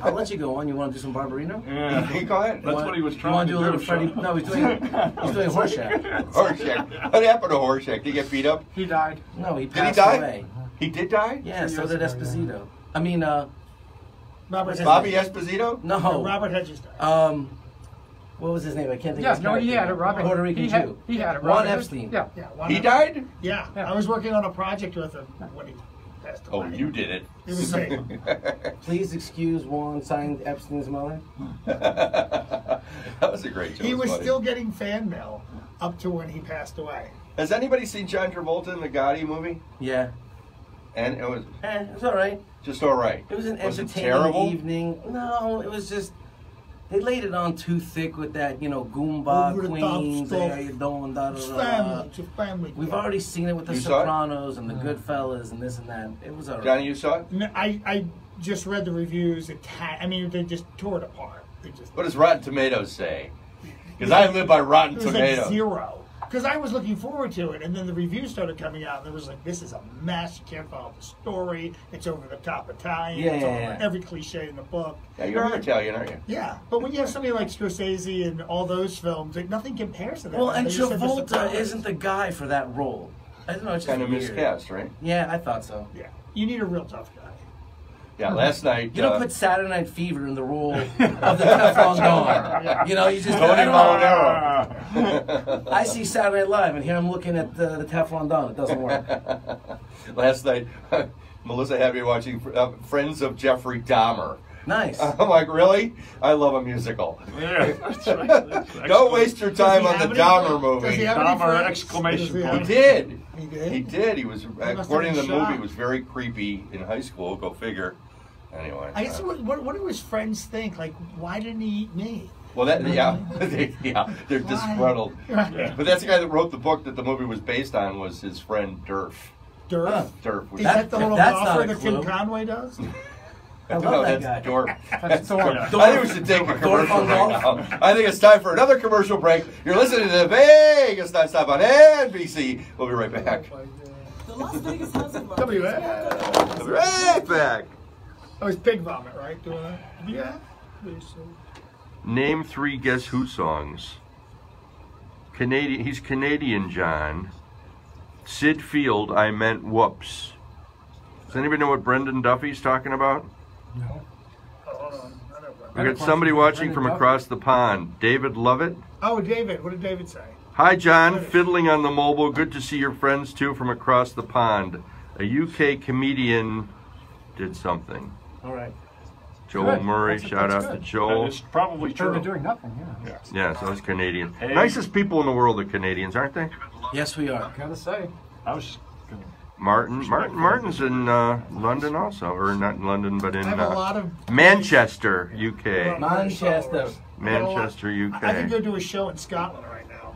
B: I'll let you go on. You want to do some Barbarino?
D: Yeah.
A: Go ahead.
D: That's what he was
B: You
D: trying
B: want
D: to
B: do a little
D: do.
B: Freddie?
D: Sean.
B: No, he's doing Horseshack.
A: Horseshack. What happened to Horseshack? Did he get beat up?
E: He died.
B: No, he
A: Did he
B: passed
A: die?
B: away.
A: He did die?
B: Yeah,
E: 3
B: so
E: years
B: did
E: ago,
B: Esposito. I mean,
C: Robert
A: Bobby
C: Hedges.
A: Esposito?
B: no.
C: Robert Hedges died.
B: What was his name? I can't think
E: Yeah,
B: of his
E: no, he
B: character
E: had it.
B: name.
E: Robert.
B: Puerto Rican
E: he had,
B: Jew.
E: He had it.
B: Ron
E: Robert.
B: Epstein.
E: Yeah.
C: Yeah, one
A: He
C: of-
A: died?
C: Yeah,
E: Yeah.
C: I was working on a project with him when he passed
A: Oh,
C: away.
A: you did it.
C: It was me.
B: Please excuse Juan signed Epstein's mother.
A: That was a great joke.
C: He was
A: buddy.
C: still getting fan mail up to when he passed away.
A: Has anybody seen John Travolta in the Gotti movie?
B: Yeah.
A: And it was
B: It's all right.
A: just all right.
B: It was an
A: Was it
B: entertaining
A: terrible?
B: evening. No, it was just they laid it on too thick with that, Goomba
C: Over the top
B: Queens. Hey,
C: stuff.
B: how you doing? Da, da,
C: It's
B: da,
C: family.
B: da.
C: It's a family.
B: We've already seen it with the
A: You saw it?
B: Sopranos and the Goodfellas and this and that. It was all right.
A: Johnny, you saw it?
C: No, I just read the reviews. I mean, they just tore it apart. They just.
A: What does Rotten Tomatoes say? Because I live by Rotten
C: It was
A: Tomatoes.
C: like 0. Because I was looking forward to it, and then the reviews started coming out, and there was like, this is a mess. You can't follow the story. It's over the top Italian. It's over
B: Yeah.
C: every cliche in the book.
A: Yeah, you're Italian, aren't you?
C: Yeah, but when you have somebody like Scorsese and all those films, like, nothing compares to that.
B: Well, and
C: They just said The
B: Travolta
C: Sopranos.
B: isn't the guy for that role. I don't know. It's just
A: Kind of
B: weird.
A: miscast, right?
B: Yeah, I thought so.
C: Yeah, you need a real tough guy.
A: Yeah, last night.
B: You don't put Saturday Night Fever in the role of the Teflon Don. You just
A: Tony
B: I don't know.
A: Marinaro.
B: I see Saturday Night Live, and here I'm looking at the Teflon Don. It doesn't work.
A: Last night, Melissa had me watching Friends of Jeffrey Dahmer.
B: Nice.
A: I'm like, really? I love a musical.
D: Yeah, that's right.
A: Don't waste your time
C: Does
A: on
C: he
A: the
C: have any-
A: Dahmer
C: does he
A: movie.
C: have any
D: Dahmer
C: friends?
D: exclamation
C: Does he
D: point.
C: have-
A: He did.
C: He did?
A: He did. He was,
C: have
A: according to the
C: been
A: movie,
C: shot.
A: was very creepy in high school. Go figure. Anyway.
C: I guess what do his friends think? Like, why didn't he eat me?
A: Well, they're disgruntled.
C: Right.
A: But that's the guy that wrote the book that the movie was based on. Was his friend Durf.
C: Durf.
B: Huh.
A: Durf. Was
C: Is that the little
B: That's not
C: golfer
B: a
C: that Tim
B: clue.
C: Conway does?
B: I love
A: No,
B: that
A: that's
B: guy.
A: Dorf.
E: That's Thor.
A: I think we should take a commercial
B: on
A: break
B: golf.
A: now. I think it's time for another commercial break. You're listening to Vegas Nonstop on NBC. We'll be right back.
F: The Las Vegas housing market.
C: WA.
A: We'll be right back.
C: Oh, it's Pig Vomit, right? Doing that? Yeah.
A: Name 3 Guess Who songs. Canadian. He's Canadian, John. Sid Field, I meant whoops. Does anybody know what Brendan Duffy's talking about?
E: No.
C: Oh, hold on. I know about
A: We
C: that.
A: got somebody watching from across the pond. David Lovett.
C: Oh, David. What did David say?
A: Hi, John. Fiddling on the mobile. Good to see your friends, too, from across the pond. A UK comedian did something.
B: All right.
A: Joel
E: Good.
A: Murray.
E: That's
A: Shout out
E: good.
A: to
D: That
A: Joel.
D: is probably
E: They're
D: true.
E: doing nothing, yeah.
A: Yeah, so it's Canadian.
D: Hey.
A: Nicest people in the world are Canadians, aren't they?
B: Yes, we are.
E: Gotta say.
D: I was gonna,
A: Martin's in London also, or not in London, but in
C: I have a lot of
A: Manchester, UK.
B: Manchester.
A: Manchester,
C: I could go
A: UK.
C: do a show in Scotland right now.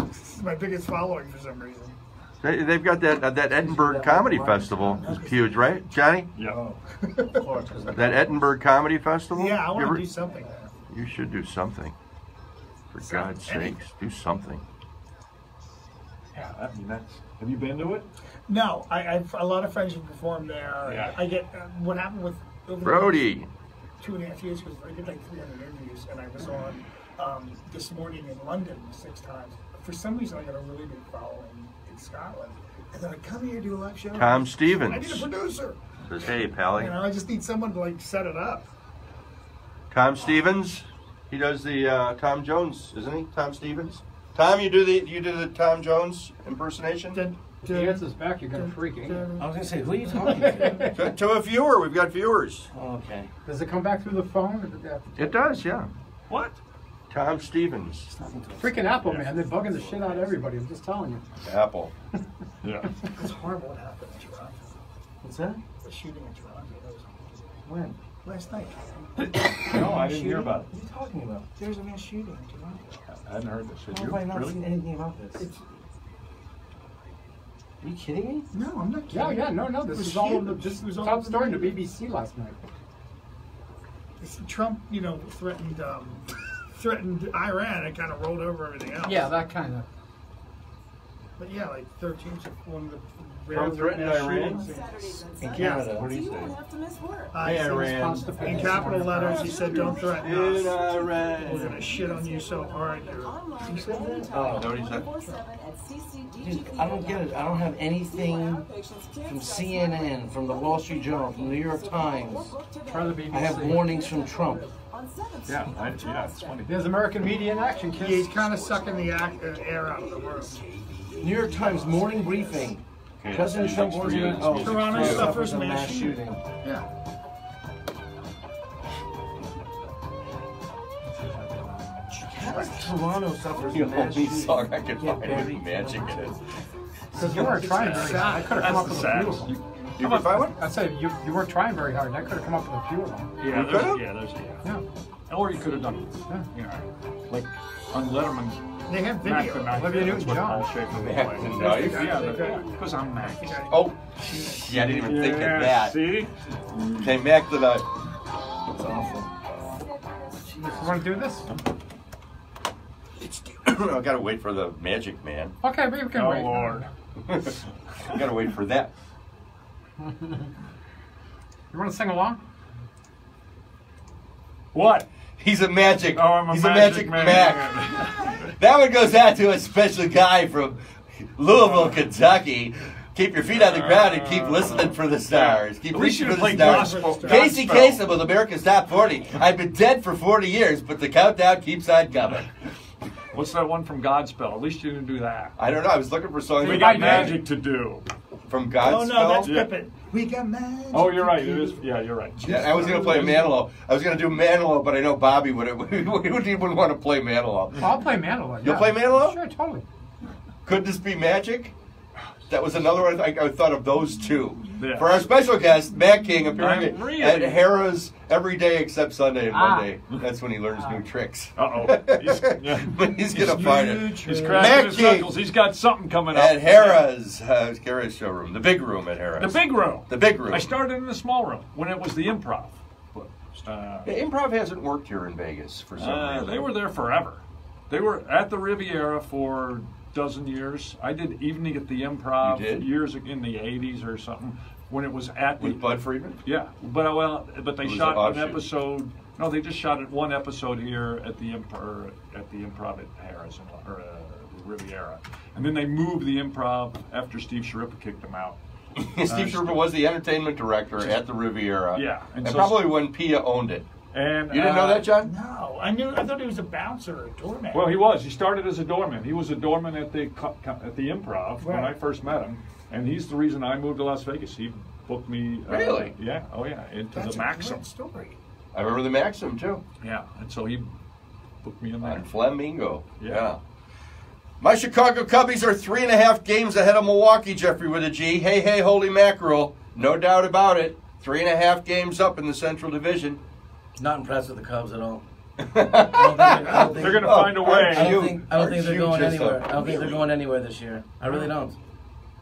C: This is my biggest following for some reason.
A: They've got that Edinburgh Comedy Festival. It's huge, right, Johnny?
D: yeah.
A: That Edinburgh Comedy Festival?
C: Yeah, I
A: You
C: want
A: ever-
C: to do something there.
A: You should do something. For God's sakes, do something.
D: Yeah, I mean, have you been to it?
C: No, I've a lot of friends who perform there.
D: Yeah.
C: I get what happened with over the
A: Brody.
C: 2.5 years was I did like 300 interviews, and I was on This Morning in London 6 times. For some reason, I got a really big following in Scotland, and then I come here to do a live show.
A: Tom
C: I
A: Stevens.
C: need a producer.
A: Says, hey, Pally.
C: You know, I just need someone to like set it up.
A: Tom Stevens. He does the Tom Jones, isn't he? Tom Stevens. Tom, you do the Tom Jones impersonation?
E: If he answers back, you're gonna freak, ain't you?
B: I was gonna say, who are you talking to?
A: To a viewer, we've got viewers.
B: Okay.
E: Does it come back through the phone? Or did they have to-
A: It does, yeah.
D: What?
A: Tom Stevens.
E: Freaking Apple, man. They're bugging the shit out of everybody. I'm just telling you.
A: Apple.
D: Yeah.
C: It's horrible what happened in Toronto.
B: What's that?
C: The shooting in Toronto. That was
B: When?
C: last night.
D: No, I didn't hear about it.
B: What are you talking about?
C: There's a mass shooting in Toronto.
D: I hadn't heard this. Did
B: How
D: you?
B: have I not
D: Really?
B: seen anything about this?
C: It's,
B: Are you kidding me?
C: no, I'm not
E: Yeah,
C: kidding.
E: yeah, no. This
C: It was
E: was all over
C: huge.
E: the, this
C: It was
E: was
C: all
E: top
C: over the
E: story in the
C: media.
E: BBC last night.
C: Trump, threatened Iran and kind of rolled over everything else.
E: Yeah, that kind of.
C: But yeah, like 13 is one of the
A: Trump threatened
C: mass
A: Iran?
C: shootings.
F: Saturdays and
B: In
F: Sundays.
B: Canada.
A: What do
F: So
A: you
F: you
A: say?
F: won't have to miss work.
A: Hey, Iran.
C: In capital letters, he said, "Don't threaten us. We're
A: Iran.
C: gonna shit on you so hard." You're
F: Online
B: said that?
F: anytime,
B: Oh.
A: Know what he said?
F: 24/7 at
B: Dude, I don't get it. I don't have anything from CNN, from the Wall Street Journal, from the New York Times.
E: Try the BBC.
B: I have warnings from Trump.
D: Yeah, yeah, it's funny.
E: There's American media in action, kids.
C: He's kind of sucking the air out of the room.
B: New York Times morning briefing. President Trump warns you. Oh,
C: Toronto suffers
B: a
C: mass
B: shooting.
C: Yeah.
B: Toronto suffers
A: The
B: a mass
A: only
B: shooting.
A: song I can
B: Get
A: find with
B: buried.
A: magic in it.
E: Because you weren't trying very hard. I could have come up with a few of them.
A: You could find one?
E: I said you weren't trying very hard. I could have come up with a few of them.
D: Yeah,
A: You could've?
E: Yeah.
D: Or you could have done, you know, like on Letterman.
C: They have
D: Mac
C: video.
D: the Knife.
E: Olivia
D: That's what
E: Newton-John.
D: Paul Schaefer would
A: Mac
D: play.
A: the Knife?
D: Yeah, because I'm Mac.
A: Oh, yeah, I didn't even think of that.
D: See?
A: Okay, Mac the Knife.
B: It's awful.
E: You want to do this?
A: I gotta wait for the Magic Man.
E: Okay, we can
D: Oh,
E: wait.
D: Lord.
A: I gotta wait for that.
E: You want to sing along?
D: What?
A: He's a magic.
D: Oh, I'm a
A: He's
D: magic
A: a magic
D: man.
A: Mac. That one goes out to a special guy from Louisville, Kentucky. Keep your feet on the ground and keep listening for the stars. Keep
D: At least
A: reaching
D: you
A: for the
D: play
A: stars.
D: gospel.
A: Casey
D: gospel.
A: Kasem with America's Top 40. I've been dead for 40 years, but the countdown keeps on coming.
D: What's that one from Godspell? At least you didn't do that.
A: I don't know. I was looking for songs
D: We
A: about
D: got magic to do.
A: from
C: Oh
A: Godspell.
C: no, that's
D: Yeah.
C: Pippin. We got magic.
D: Oh, you're right. It is. Yeah, you're right.
A: Yeah, I was going to play Manilow. I was going to do Manilow, but I know Bobby wouldn't want to play Manilow.
E: Well, I'll play Mandolin.
A: You'll
E: yeah.
A: play Manilow?
E: Sure, totally.
A: Could this be magic? That was another one. I thought of those two.
D: Yeah.
A: For our special guest, Matt King, appearing
D: I'm really-
A: at Harrah's every day except Sunday and
E: Ah.
A: Monday. That's when he learns new tricks.
D: Uh-oh. He's, yeah.
A: But he's going to find it.
D: He's
A: Matt
D: cracking his
A: King.
D: knuckles. He's got something coming up.
A: At Harrah's showroom. The big room at Harrah's.
D: The big room.
A: The big room.
D: I started in the small room when it was the Improv. But,
A: Yeah, improv hasn't worked here in Vegas for some reason.
D: they were there forever. They were at the Riviera for dozen years. I did evening at the Improv
A: You did?
D: years in the 80s or something when it was at the
A: With Bud Friedman?
D: yeah. But they
A: It was
D: shot
A: an
D: an
A: offshoot.
D: episode. No, they just shot it one episode here at the Improv at Harris or the Riviera, and then they moved the Improv after Steve Sharippa kicked them out.
A: Steve Sherber was the entertainment director at the Riviera.
D: Yeah,
A: And,
D: and so-
A: probably when Pia owned it.
D: And
A: You didn't know that, John?
C: No, I thought he was a bouncer or a doorman.
D: Well, he was. He started as a doorman. He was a doorman at the Improv when I
C: Right.
D: first met him, and he's the reason I moved to Las Vegas. He booked me.
A: Really?
D: Yeah. Oh, yeah. Into
C: That's
D: the
C: a
D: Maxim.
C: great story.
A: I remember the Maxim, too.
D: Yeah, and so he booked me in there.
A: On Flamingo.
D: Yeah.
A: My Chicago Cubbies are 3.5 games ahead of Milwaukee, Jeffrey with a G. Hey, hey, holy mackerel. No doubt about it. 3.5 games up in the Central Division.
B: Not impressed with the Cubs at all.
D: They're going to find a way.
B: I
A: You-
B: don't think they're
A: aren't you
B: going
A: just
B: anywhere.
A: a-
B: I don't think they're
A: really?
B: going anywhere this year. I really don't.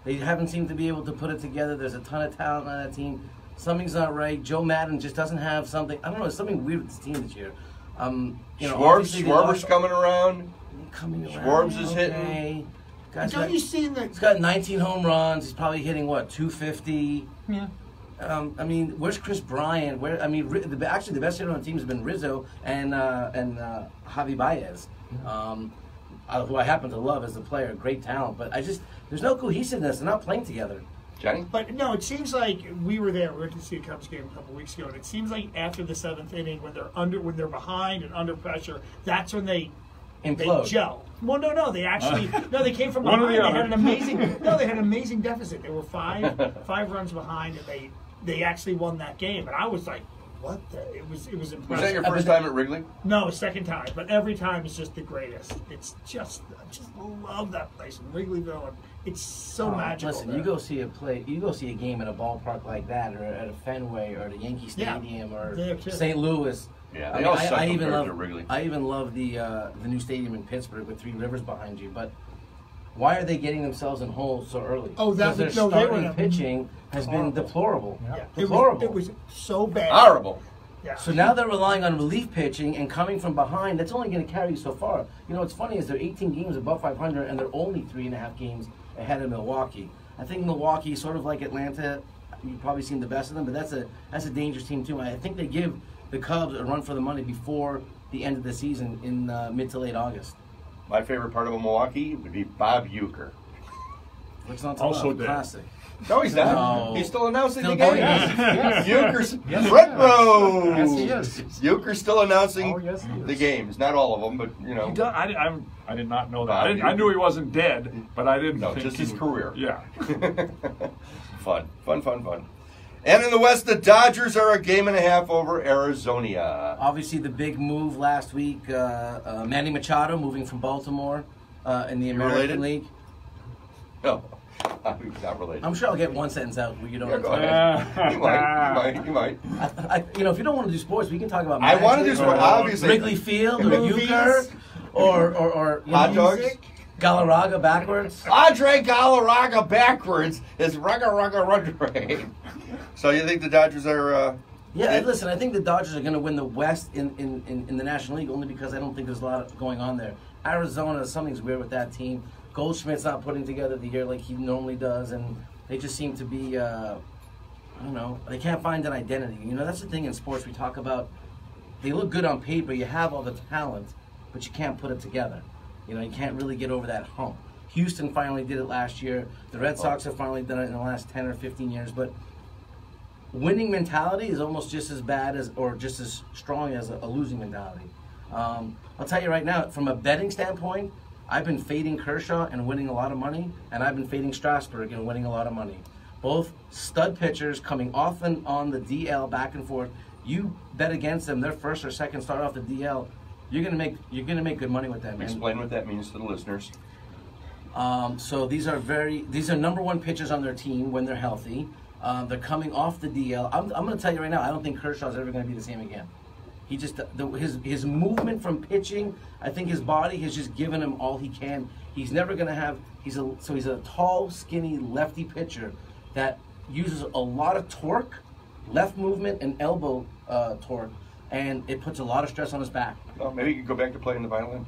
B: They haven't seemed to be able to put it together. There's a ton of talent on that team. Something's not right. Joe Madden just doesn't have something. I don't know. There's something weird with this team this year. Obviously they
A: Schwarb's
B: lost-
A: coming around.
B: coming around.
A: Schwarb's is
B: okay.
A: hitting.
B: Guy's
C: Don't
B: got,
C: you see the?
B: he's got 19 home runs. He's probably hitting what 250.
E: Yeah.
B: I mean, where's Chris Bryant? Actually, the best hitter on the team has been Rizzo and Javi Baez, who I happen to love as a player, great talent. But there's no cohesiveness. They're not playing together.
A: Johnny?
C: But no, it seems like we were there. We went to see a Cubs game a couple weeks ago, and it seems like after the 7th inning, when they're behind and under pressure, that's when they
B: Implode.
C: gel. Well, no, they actually they came from
D: One or
C: behind.
D: the
C: They had
D: other.
C: they had an amazing deficit. They were five runs behind, and they actually won that game. And I was like, what the? It was impressive.
A: Was that your first time at Wrigley?
C: No, second time, but every time is just the greatest. It's just, I just love that place in Wrigleyville, and it's so magical.
B: Listen,
C: there.
B: you go see a game in a ballpark like that, or at a Fenway, or at a Yankee
C: Yeah.
B: Stadium, or
C: There too.
B: St. Louis.
A: Yeah,
B: I
A: they
B: mean,
A: all suck
B: I even
A: compared
B: love
A: to Wrigley.
B: I even love the new stadium in Pittsburgh with Three Rivers behind you. But why are they getting themselves in holes so early?
C: Oh, that
B: because their
C: was- no, they were
B: starting
C: in a-
B: pitching has been
C: horrible.
B: deplorable.
C: Yeah.
B: Deplorable.
C: It was so bad.
A: Horrible.
C: Yeah.
B: So now they're relying on relief pitching and coming from behind. That's only going to carry you so far. You know, what's funny is they're 18 games above 500, and they're only 3.5 games ahead of Milwaukee. I think Milwaukee, sort of like Atlanta, you've probably seen the best of them, but that's a dangerous team too. I think they give the Cubs a run for the money before the end of the season in mid to late August.
A: My favorite part of Milwaukee would be Bob Uecker.
B: Which not
D: Also
B: love.
D: dead.
B: Classic.
A: No, he's not.
B: No.
A: He's still announcing
B: Still
A: the game.
B: doing it.
E: Yes.
A: Uecker's
E: Yes,
A: front
E: he
A: row.
E: Yes, he is.
A: Uecker's still announcing
E: Oh, yes, he is.
A: the games. Not all of them, but you know.
D: I did not know that.
A: Bob
D: I knew he wasn't dead, but I didn't
A: No,
D: think
A: just
D: he
A: his
D: would-
A: career.
D: Yeah.
A: Fun. And in the West, the Dodgers are a game and a half over Arizona.
B: Obviously, the big move last week, Manny Machado moving from Baltimore in the American
A: related?
B: League.
A: No. He's not related.
B: I'm sure I'll get one sentence out where you don't.
A: Yeah, go
B: understand.
A: ahead. You might.
B: If you don't want to do sports, we can talk about.
A: I want to do
B: magic
A: sports,
B: or
A: obviously.
B: Wrigley Field or
C: Movies.
B: euchre or you
A: Hot
B: know,
A: dogs.
B: Galarraga backwards.
A: Andre Galarraga backwards is rugga. So you think the Dodgers are?
B: Yeah, listen, I think the Dodgers are going to win the West in the National League only because I don't think there's a lot going on there. Arizona, something's weird with that team. Goldschmidt's not putting together the year like he normally does, and they just seem to be, I don't know, they can't find an identity. You know, that's the thing in sports we talk about. They look good on paper, you have all the talent, but you can't put it together. You know, you can't really get over that hump. Houston finally did it last year. The Red Sox have finally done it in the last 10 or 15 years, but winning mentality is almost just as bad as, or just as strong as a losing mentality. I'll tell you right now, from a betting standpoint, I've been fading Kershaw and winning a lot of money, and I've been fading Strasburg and winning a lot of money. Both stud pitchers coming off and on the DL back and forth. You bet against them, their first or second start off the DL, you're gonna make good money with them.
A: Explain what that means to the listeners.
B: So these are number one pitchers on their team when they're healthy. They're coming off the DL. I'm going to tell you right now, I don't think Kershaw's ever going to be the same again. He just his movement from pitching, I think his body has just given him all he can. He's never going to have. He's a tall, skinny lefty pitcher that uses a lot of torque, left movement, and elbow torque, and it puts a lot of stress on his back.
A: Oh, maybe you can go back to playing the violin.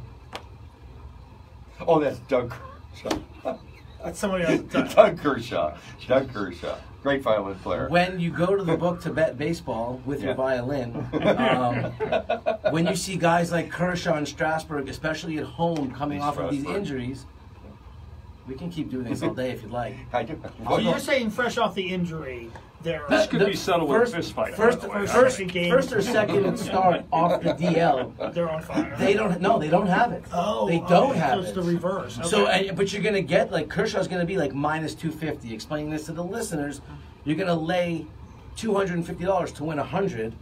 A: Oh, that's Doug Kershaw.
C: That's somebody else.
A: Doug Kershaw. Great violin player.
B: When you go to the book to bet baseball with your violin, when you see guys like Kershaw and Strasburg, especially at home, coming off of these injuries, we can keep doing this all day if you'd like.
A: I do.
C: So you're saying fresh off the injury,
D: This could be settled with a fist fight.
B: First or second start off the DL.
C: they're on fire.
B: They don't have it. They don't have
C: so it's
B: it.
C: the reverse. Okay.
B: So, but you're gonna get like Kershaw's gonna be like minus 250. Explaining this to the listeners, you're gonna lay $250 to win 100,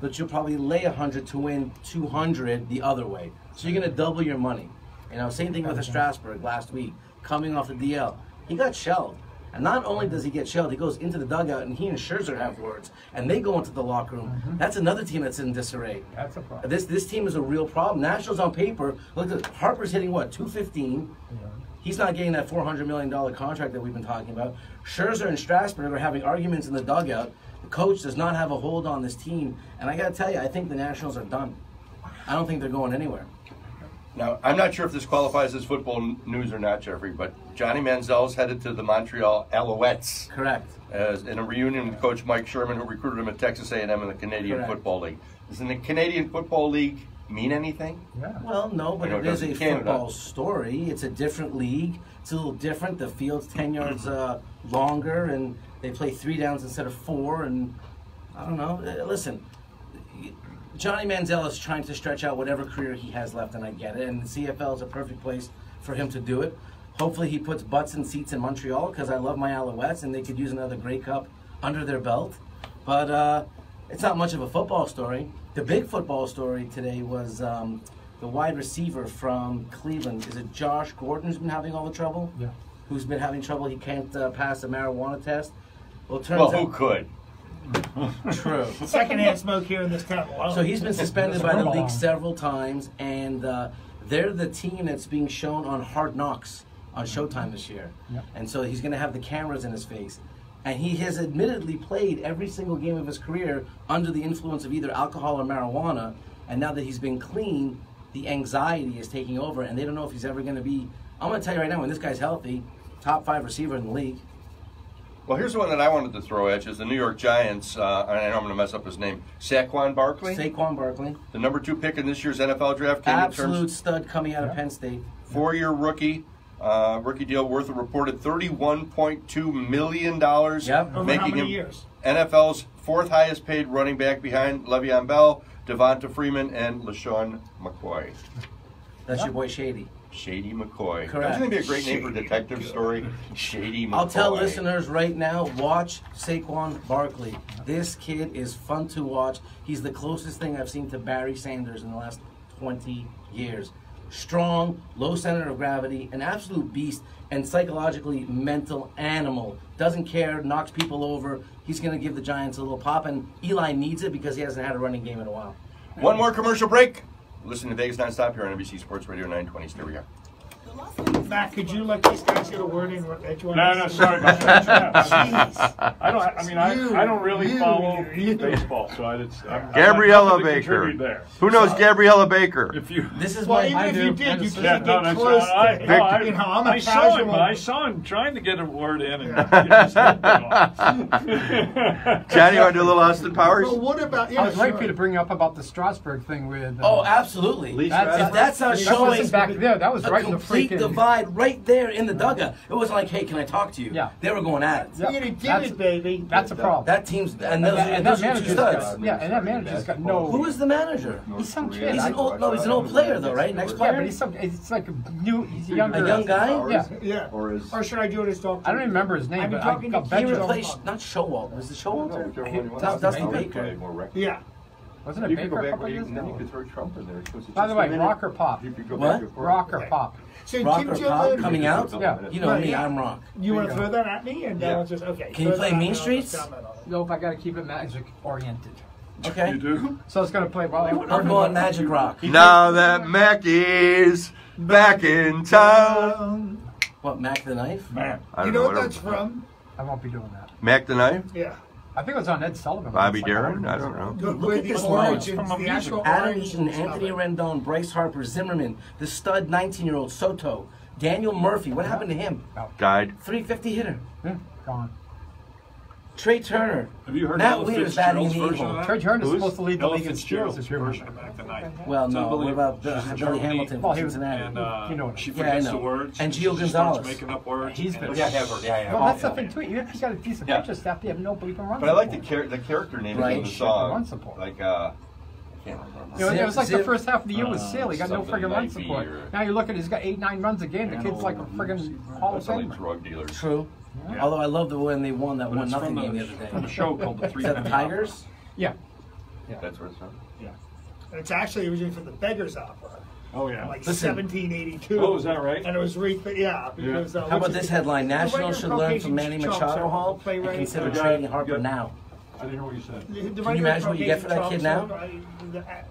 B: but you'll probably lay 100 to win 200 the other way. So you're gonna double your money. You know, same thing with the Strasburg last week, coming off the DL. He got shelled. And not only does he get shelled, he goes into the dugout, and he and Scherzer have words, and they go into the locker room. That's another team that's in disarray.
E: That's a problem.
B: This team is a real problem. Nationals on paper, look at Harper's hitting what, 215. He's not getting that $400 million contract that we've been talking about. Scherzer and Strasburg are having arguments in the dugout. The coach does not have a hold on this team, and I got to tell you, I think the Nationals are done. I don't think they're going anywhere.
A: Now, I'm not sure if this qualifies as football news or not, Jeffrey, but Johnny Manziel's headed to the Montreal Alouettes.
B: Correct.
A: In a reunion with Coach Mike Sherman, who recruited him at Texas A&M in the Canadian
B: Correct.
A: Football League. Does the Canadian Football League mean anything?
E: Yeah.
B: Well, no, but
A: You know,
B: it is a
A: in Canada.
B: football story. It's a different league. It's a little different. The field's 10 yards longer, and they play 3 downs instead of 4. And I don't know. Listen, Johnny Manziel is trying to stretch out whatever career he has left, and I get it. And the CFL is a perfect place for him to do it. Hopefully he puts butts in seats in Montreal, because I love my Alouettes, and they could use another Grey Cup under their belt. But it's not much of a football story. The big football story today was the wide receiver from Cleveland. Is it Josh Gordon who's been having all the trouble?
E: Yeah.
B: Who's been having trouble? He can't pass a marijuana test. Well, it turns
A: Well, who
B: out
A: could?
B: true.
C: Secondhand smoke here in this town.
B: So he's been suspended by the league several times, and they're the team that's being shown on Hard Knocks on Showtime this year.
E: Yep.
B: And so he's going to have the cameras in his face. And he has admittedly played every single game of his career under the influence of either alcohol or marijuana. And now that he's been clean, the anxiety is taking over, and they don't know if he's ever going to be. I'm going to tell you right now, when this guy's healthy, top 5 receiver in the league.
A: Well, here's the one that I wanted to throw at you. Is the New York Giants, and I know I'm going to mess up his name, Saquon Barkley,
B: Saquon Barkley.
A: the number 2 pick in this year's NFL draft.
B: Absolute stud coming out of Penn State.
A: 4-year rookie. Rookie deal worth a reported $31.2 million,
B: Yep.
C: Over
A: making
C: how many
A: him
C: years?
A: NFL's 4th highest paid running back behind Le'Veon Bell, Devonta Freeman, and LaShawn McCoy.
B: That's your boy Shady.
A: Shady McCoy.
B: Correct.
A: That's going to be a great name for a detective story. Shady McCoy.
B: I'll tell listeners right now, watch Saquon Barkley. This kid is fun to watch. He's the closest thing I've seen to Barry Sanders in the last 20 years. strong, low center of gravity, an absolute beast, and psychologically mental animal. Doesn't care, knocks people over. He's going to give the Giants a little pop, and Eli needs it because he hasn't had a running game in a while.
A: One more commercial break. Listen to Vegas Nonstop here on NBC Sports Radio 920. Stereo.
C: Matt, could you let these guys get a word in?
D: No, sorry about that.
C: Jeez.
D: I don't really follow baseball, so I'm
A: Gabriella
D: not gonna
A: Baker.
D: contribute there.
A: Who knows Gabriella Baker?
D: If you,
B: This is
C: Well,
B: why
C: even
B: I
C: if
B: do.
C: you did, you
D: yeah,
C: can't
D: no,
C: get
D: that's
C: close
D: I,
C: to
D: no, I,
C: You know, I'm a
D: I saw him.
C: casual.
D: I saw him trying to get a word in, and get his head bit off.
A: Johnny, you want to do a little Austin Powers?
C: Well, what about,
E: I was waiting for you
C: sure.
E: to bring up about the Strasburg thing with.
B: Oh, absolutely.
A: Lee
B: If
A: Strasburg?
B: that's not
E: that
B: showing
E: wasn't back there. That was
B: a
E: right in the
B: complete
E: freaking.
B: divide right there in the dugout. It wasn't like, hey, can I talk to you?
E: Yeah.
B: They were going at it.
E: Yeah,
C: You're gonna give
E: that's-
C: it, baby.
E: That's a problem.
B: That team's and those
E: And
B: are
E: that
B: two
E: manager's
B: studs.
E: got, yeah, and that manager's got no.
B: Who is the manager?
E: He's some kid.
B: He's an old player though, right? Next
E: Yeah,
B: player.
E: but he's some. It's like a new. He's a younger.
B: A young guy?
E: Yeah.
C: Yeah.
A: Or is
C: Or should I do it as doctor?
E: I don't even remember his name,
C: I've been
E: but I
C: talking
E: got
C: to
E: bet
B: He
E: you.
B: replaced not Showalter. Was it Showalter? Dusty Baker.
C: Yeah.
E: Wasn't it Baker a couple years ago?
A: throw Trump in there.
E: By the way, rock or pop?
B: What?
E: Rock or pop?
C: So
B: Rock
C: Kim
B: or
C: Jong
B: pop
C: Un,
B: coming out?
E: Yeah.
B: You know me, I'm rock.
C: you want to throw that at me? And
A: Yeah.
C: I'll just, okay.
B: Can you
C: throw
B: play
C: that at
B: Mean
C: me, I'll
B: Streets?
C: just comment on it.
E: Nope, I got to keep it magic oriented.
B: Okay.
D: You do?
E: So it's gonna play well.
B: I'm going Magic Rock.
A: Now that Mackey's back in town.
B: What, Mac the Knife?
D: Man.
A: I
C: You
A: don't
C: know what
A: know
C: that's from?
E: I won't be doing that.
A: Mac the Knife?
C: Yeah.
E: I think it was on Ed Sullivan.
A: Bobby
E: It's like,
A: Darin? I don't know.
C: Where
B: at
C: the
B: this
C: origins,
D: From a
C: the
D: music.
C: actual
B: Adam
C: origins
B: Eaton,
C: of
B: Anthony
C: it.
B: Rendon, Bryce Harper, Zimmerman, the stud 19-year-old Soto, Daniel Murphy. What happened to him?
A: Died.
B: 350 hitter.
E: Yeah, gone.
B: Trey Turner.
D: Have you heard
B: Matt
D: Ella
B: Weir's batting
D: Fitzgerald's
B: in the
D: version of
B: evil.
D: that?
E: Trey Turner's
D: Who's?
E: supposed to lead the
D: Ella
E: league in steals
D: Fitzgerald's
E: this year.
D: version of Back the Night.
B: Well,
D: It's
B: no. What
D: unbelievable.
B: about
D: She's in
B: Billy
D: Germany,
B: Hamilton
E: Well,
B: from
E: he was-
B: Cincinnati?
D: And
E: You know what
D: she
B: Yeah, I
D: forgets
B: know.
D: the words.
B: And
D: she
B: Gio
D: just
B: Gonzalez.
D: starts making up words.
E: He's
D: and
E: been-
A: Yeah, I have heard. Yeah, I have.
E: Well, that's the thing too. Even if he's got a decent
A: Yeah.
E: pitcher staff, they have no bleeping run.
A: But I like the
E: support.
A: character names
B: Right.
A: of the song.
E: Run support.
A: Like, I can't remember.
E: You know, it was like
B: Zip-
E: the first half of the year with Sale. He got no
A: something
E: friggin' run
A: like
E: support.
A: or-
E: Now you look at, he's got 8-9 runs a game. The kid's like a friggin' Hall of
A: That's only
E: Famer.
A: drug dealers.
B: True. Although I love the when they won that
D: But
B: one
D: it's
B: nothing
D: from
B: game the
D: the,
B: other
D: from
B: day.
D: a show called The
B: Is
D: Three
B: that the
D: Penny
B: Tigers?
E: Yeah.
A: That's where it's from.
C: It's actually originally from the Beggar's Opera,
D: Oh, yeah.
C: like
B: Listen.
C: 1782.
D: Oh, is that right?
C: And it was yeah. Because,
B: How about
C: which
B: this
C: is-
B: headline?
C: the
B: National
C: writer
B: should
C: of
B: learn from
C: Caucasian
B: Manny
C: Chumps
B: Machado
C: are
B: Hall and
C: playwright,
B: consider
D: Yeah.
B: trading Harper
D: Yeah.
B: now.
D: I didn't hear what you said.
C: the
B: Can you
C: writer of
B: imagine what you get for that
C: Caucasian
B: kid now?
C: Chumps,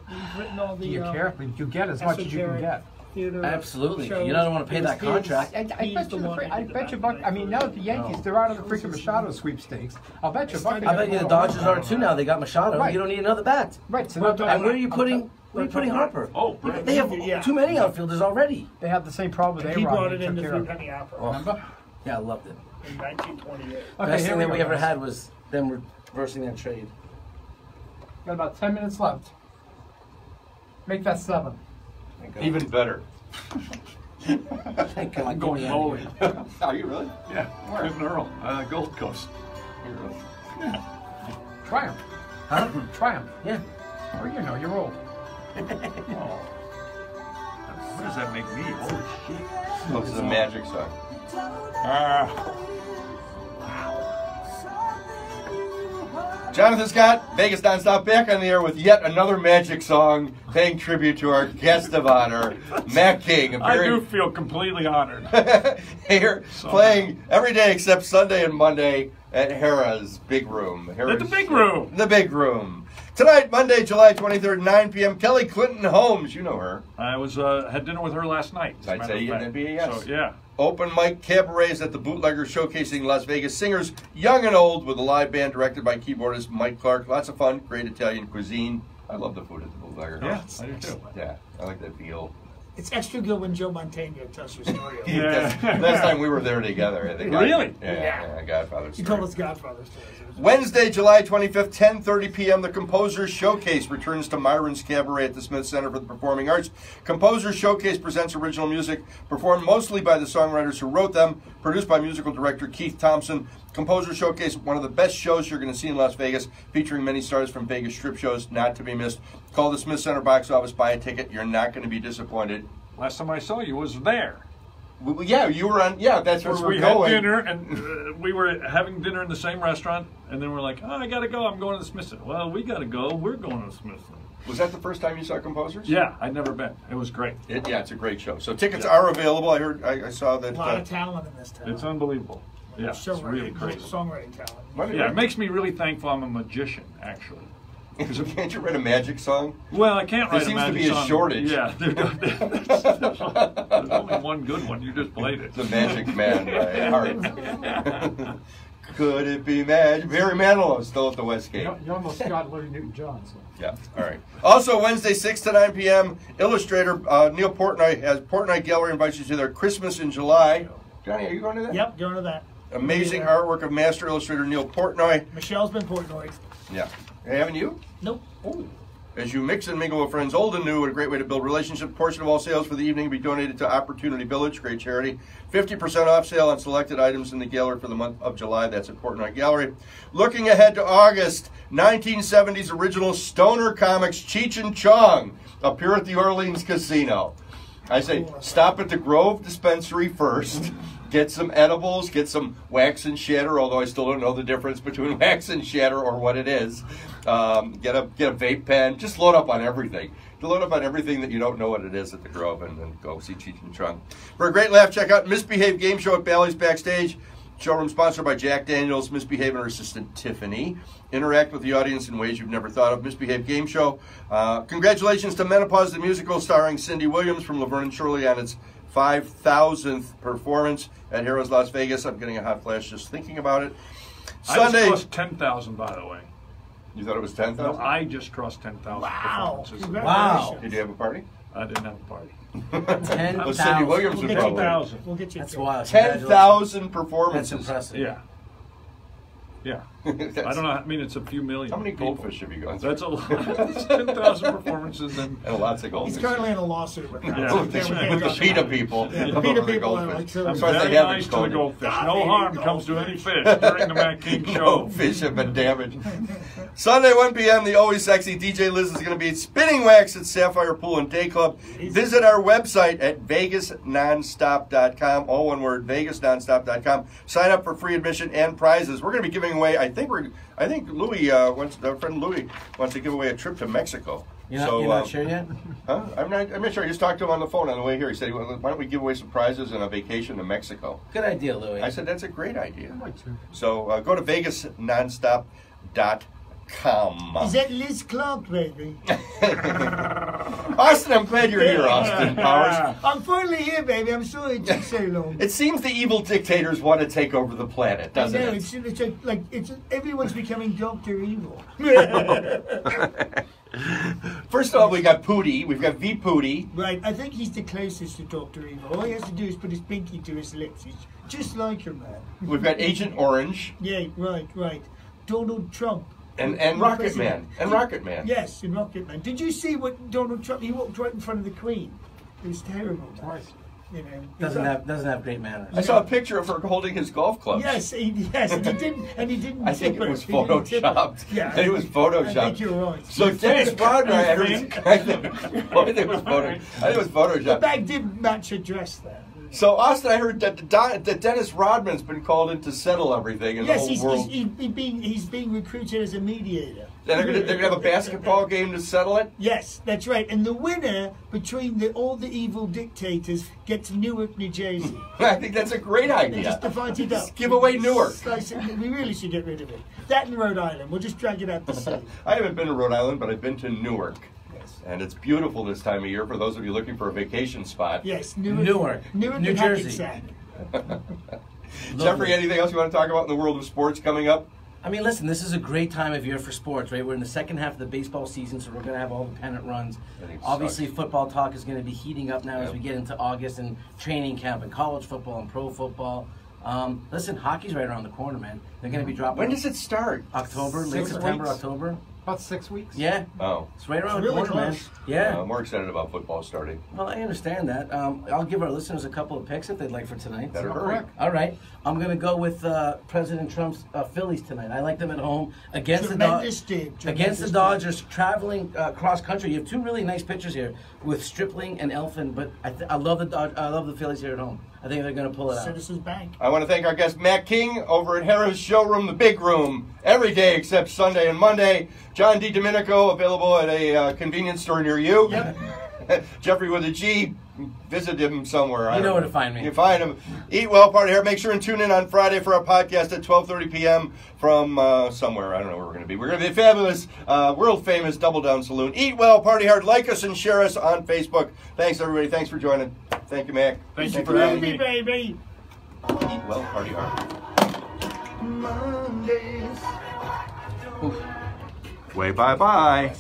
C: he's written all the.
E: Do you care? You get as much as you can
C: esoteric
E: get.
C: theater
B: Absolutely.
C: shows.
B: You don't want to pay
C: It was
B: that
C: his-
B: contract.
E: I
C: he's
E: bet
C: the
E: you.
C: one that
E: I
C: did
E: bet you.
C: that.
E: Buck. I mean, now the Yankees, they're out of the freaking Machado sweepstakes. I'll bet you. Buck.
B: I bet you the Dodgers are too now. They got Machado.
E: Right.
B: You don't need another bat.
E: Right. So
C: Well,
E: now
B: And where are you putting? Where are you putting Harper?
D: Oh, right.
B: They have
C: Yeah.
B: too many outfielders already.
E: they have the same problem with
C: He
E: A-Rod.
C: brought
E: They
C: it in
E: took
C: the
E: care of.
C: Three Penny Opera
E: Remember?
B: Yeah, I loved it.
C: in 1928.
E: Okay,
B: Best
E: here
B: thing
E: we
B: that we
E: go,
B: ever
E: guys.
B: had was them reversing that trade.
E: Got about 10 minutes left. Make that 7.
A: Even better.
B: Thank God.
D: I'm going
B: get me out of
D: bowling.
B: here.
A: Are you really?
D: Yeah. Cliff and Earl, Gold Coast.
E: Triumph.
B: Huh?
E: Triumph.
B: Yeah.
E: Or you know, you're old.
D: Oh. What does that make me? Holy shit.
A: Oh, this is a magic song.
D: Ah.
A: Jonathan Scott, Vegas Nonstop, back on the air with yet another magic song, paying tribute to our guest of honor, Matt King.
D: I do feel completely honored.
A: Here, playing every day except Sunday and Monday at Hera's Big Room.
D: At the Big Room.
A: The Big Room. Tonight, Monday, July 23rd, 9 p.m., Kelly Clinton Holmes. You know her.
D: I was had dinner with her last night. as a
A: I'd
D: matter
A: say
D: of
A: you
D: fact.
A: didn't be a yes.
D: So, yeah.
A: Open mic cabarets at the Bootlegger, showcasing Las Vegas singers, young and old, with a live band directed by keyboardist Mike Clark. Lots of fun, great Italian cuisine. I love the food at the Bootlegger.
D: Yeah, I do too.
A: Yeah, I like that feel.
C: It's extra good when Joe Montana tells your story.
D: Yeah.
A: Last time we were there together. I think.
D: Really?
A: Yeah, Godfather
C: He
A: story.
C: told us Godfather stories. It was-
A: Wednesday, July 25th, 10:30 p.m., the Composers Showcase returns to Myron's Cabaret at the Smith Center for the Performing Arts. Composers Showcase presents original music performed mostly by the songwriters who wrote them, produced by musical director Keith Thompson. Composers Showcase, one of the best shows you're going to see in Las Vegas, featuring many stars from Vegas strip shows, not to be missed. Call the Smith Center box office, buy a ticket. You're not going to be disappointed.
D: Last time I saw you was there.
A: Well, yeah, you were on. Yeah, that's where
D: Because
A: we're
D: we
A: going.
D: had dinner, and we were having dinner in the same restaurant, and then we're like, oh, I got to go. I'm going to the Smithsonian. Well, we got to go. We're going to the Smithsonian.
A: Was that the first time you saw Composers?
D: Yeah, I'd never been. It was great.
A: Yeah, it's a great show. So tickets are available. I saw that.
C: A lot of talent in this town.
D: It's unbelievable. Yeah, it's really crazy.
C: Songwriting talent.
D: Yeah, it makes me really thankful I'm a magician, actually.
A: Can't you write a magic song?
D: Well, I can't write a magic song.
A: There seems to be a shortage.
D: Yeah, there's only one good one. You just played it.
A: The Magic Man by Heart. Could it be magic? Barry Manilow still at the Westgate.
E: You almost got Larry Newton-John. So.
A: Yeah, all right. Also, Wednesday, 6 to 9 p.m., illustrator Neil Portnoy has Portnoy Gallery invites you to their Christmas in July. Johnny, are you going to that?
C: Yep, going to that.
A: Amazing artwork of master illustrator Neil Portnoy.
C: Michelle's been Portnoy.
A: Yeah. Haven't you?
C: Nope.
A: Oh. As you mix and mingle with friends old and new, what a great way to build relationships. A portion of all sales for the evening will be donated to Opportunity Village, great charity. 50% off sale on selected items in the gallery for the month of July. That's at Portnoy Gallery. Looking ahead to August, 1970s original stoner comics Cheech and Chong appear at the Orleans Casino. I say stop at the Grove Dispensary first. Get some edibles, get some wax and shatter, although I still don't know the difference between wax and shatter or what it is. Get a vape pen. Just load up on everything. Load up on everything that you don't know what it is at the Grove, and then go see Cheech and Chong. For a great laugh, check out Misbehave Game Show at Bally's Backstage. Showroom sponsored by Jack Daniels, Misbehave, and her assistant Tiffany. Interact with the audience in ways you've never thought of. Misbehave Game Show. Congratulations to Menopause the Musical, starring Cindy Williams from Laverne and Shirley on its 5,000th performance at Heroes Las Vegas. I'm getting a hot flash just thinking about it. Sunday.
D: I just crossed 10,000, by the way.
A: You thought it was 10,000?
D: No, I just crossed 10,000 performances.
C: Wow.
A: Did you have a party?
D: I didn't have a party.
B: 10,000.
A: Well, Cindy Williams
C: We'll
A: would
C: get you
A: probably.
D: 10,000.
C: We'll get you.
B: That's wild.
A: 10,000 performances.
B: That's impressive.
D: Yeah. Yeah. I don't know. I mean, it's a few million.
A: How many
D: people.
A: goldfish have you gone through?
D: That's a lot. 10,000 performances and
A: And lots of
C: He's
A: goldfish.
C: currently in a lawsuit with that.
D: Yeah.
C: So
A: With the,
C: we can't
A: with the
C: go
A: PETA
C: there.
A: people.
C: Yeah, the
A: over
C: PETA
A: the
C: people are
A: goldfish.
C: like, so-
A: I'm sorry
D: very
A: they haven't
D: nice to the
A: coded.
D: goldfish.
C: Ah,
D: No
C: baby,
D: harm comes to any fish during the Matt King show.
A: No fish have been damaged. Sunday, 1 p.m., the always sexy DJ Liz is going to be at Spinning Wax at Sapphire Pool and Day Club. Visit our website at vegasnonstop.com. All one word, vegasnonstop.com. Sign up for free admission and prizes. We're going to be giving away, I think Louis, our friend Louis, wants to give away a trip to Mexico.
B: You're not sure yet?
A: Huh? I'm not sure. I just talked to him on the phone on the way here. He said, why don't we give away some prizes and a vacation to Mexico?
B: Good idea, Louis.
A: I said, that's a great idea.
E: I'd like to.
A: So go to vegasnonstop.com.
C: Is that Liz Clark, baby?
A: Austin, I'm glad you're here, Austin Powers.
C: I'm finally here, baby. I'm sorry it took so long.
A: It seems the evil dictators want to take over the planet,
C: I
A: doesn't
C: know,
A: it?
C: it's everyone's becoming Dr. Evil.
A: First of all, we got Pootie. We've got V. Pootie.
C: Right, I think he's the closest to Dr. Evil. All he has to do is put his pinky to his lips. He's just like him, man.
A: We've got Agent Orange
C: Yeah, right. Donald Trump.
A: and Rocket Man. And Rocket Man.
C: Yes, in Rocket Man. Did you see what Donald Trump? He walked right in front of the Queen. It was terrible. Man.
E: Twice.
C: You know.
B: doesn't have great manners.
A: I saw a picture of her holding his golf club.
C: Yes, and he didn't.
A: I think
C: tip
A: it
C: her.
A: was
C: He didn't tip her.
A: photoshopped.
C: Yeah,
A: I think it was photoshopped.
C: I think you're right.
A: So Dennis Rodman, I think it was photoshopped.
C: The bag did match her dress there.
A: So Austin, I heard that Dennis Rodman's been called in to settle everything in
C: Yes,
A: the whole world.
C: he's being recruited as a mediator.
A: And they're gonna have a basketball game to settle it.
C: Yes, that's right. And the winner between all the evil dictators gets Newark, New Jersey.
A: I think that's a great
C: They
A: idea.
C: just divide it up.
A: Just give away Newark.
C: We really should get rid of it. That and Rhode Island. We'll just drag it out to sea.
A: I haven't been to Rhode Island, but I've been to Newark.
C: Yes.
A: And it's beautiful this time of year for those of you looking for a vacation spot.
C: Yes,
B: Newark, New
C: and
B: Jersey.
C: Hackensack.
A: Jeffrey, anything else you want to talk about in the world of sports coming up?
B: I mean, listen, this is a great time of year for sports, right? We're in the second half of the baseball season, so we're going to have all the pennant runs.
A: I think it
B: Obviously,
A: sucks.
B: football talk is going to be heating up now as
A: Yep.
B: we get into August and training camp and college football and pro football. Listen, hockey's right around the corner, man. They're going to be dropping
A: When does it start?
B: October, late
E: 6
B: September,
E: weeks.
B: October.
E: About 6 weeks.
B: Yeah,
A: Oh.
B: it's right around
C: It's
B: the
C: really
B: corner, man.
C: close.
B: Yeah.
A: I'm more excited about football starting.
B: Well, I understand that. I'll give our listeners a couple of picks if they'd like for tonight.
A: Better
E: Go
A: hurry.
E: quick.
B: All right, I'm going to go with President Trump's Phillies tonight. I like them at home against
C: Tremendous
B: the
C: team.
B: Against
C: Tremendous
B: the
C: team.
B: Dodgers, traveling cross country. You have two really nice pitchers here with Stripling and Elfin. But I love the Phillies here at home. I think they're going to pull it out.
C: Citizens Bank.
A: I want to thank our guest Matt King over at Harrah's Showroom, the Big Room every day except Sunday and Monday. John D. Domenico, available at a convenience store near you.
C: Yep.
A: Jeffrey with a G, visit him somewhere.
B: You know where to find me.
A: You find him. Eat Well, Party Hard. Make sure and tune in on Friday for our podcast at 12:30 p.m. from somewhere. I don't know where we're going to be. We're going to be fabulous, world-famous Double Down Saloon. Eat Well, Party Hard. Like us and share us on Facebook. Thanks, everybody. Thanks for joining. Thank you, Mac.
D: Thank you for having me.
C: Baby.
A: Eat Well, Party Hard. Mondays. Way bye-bye.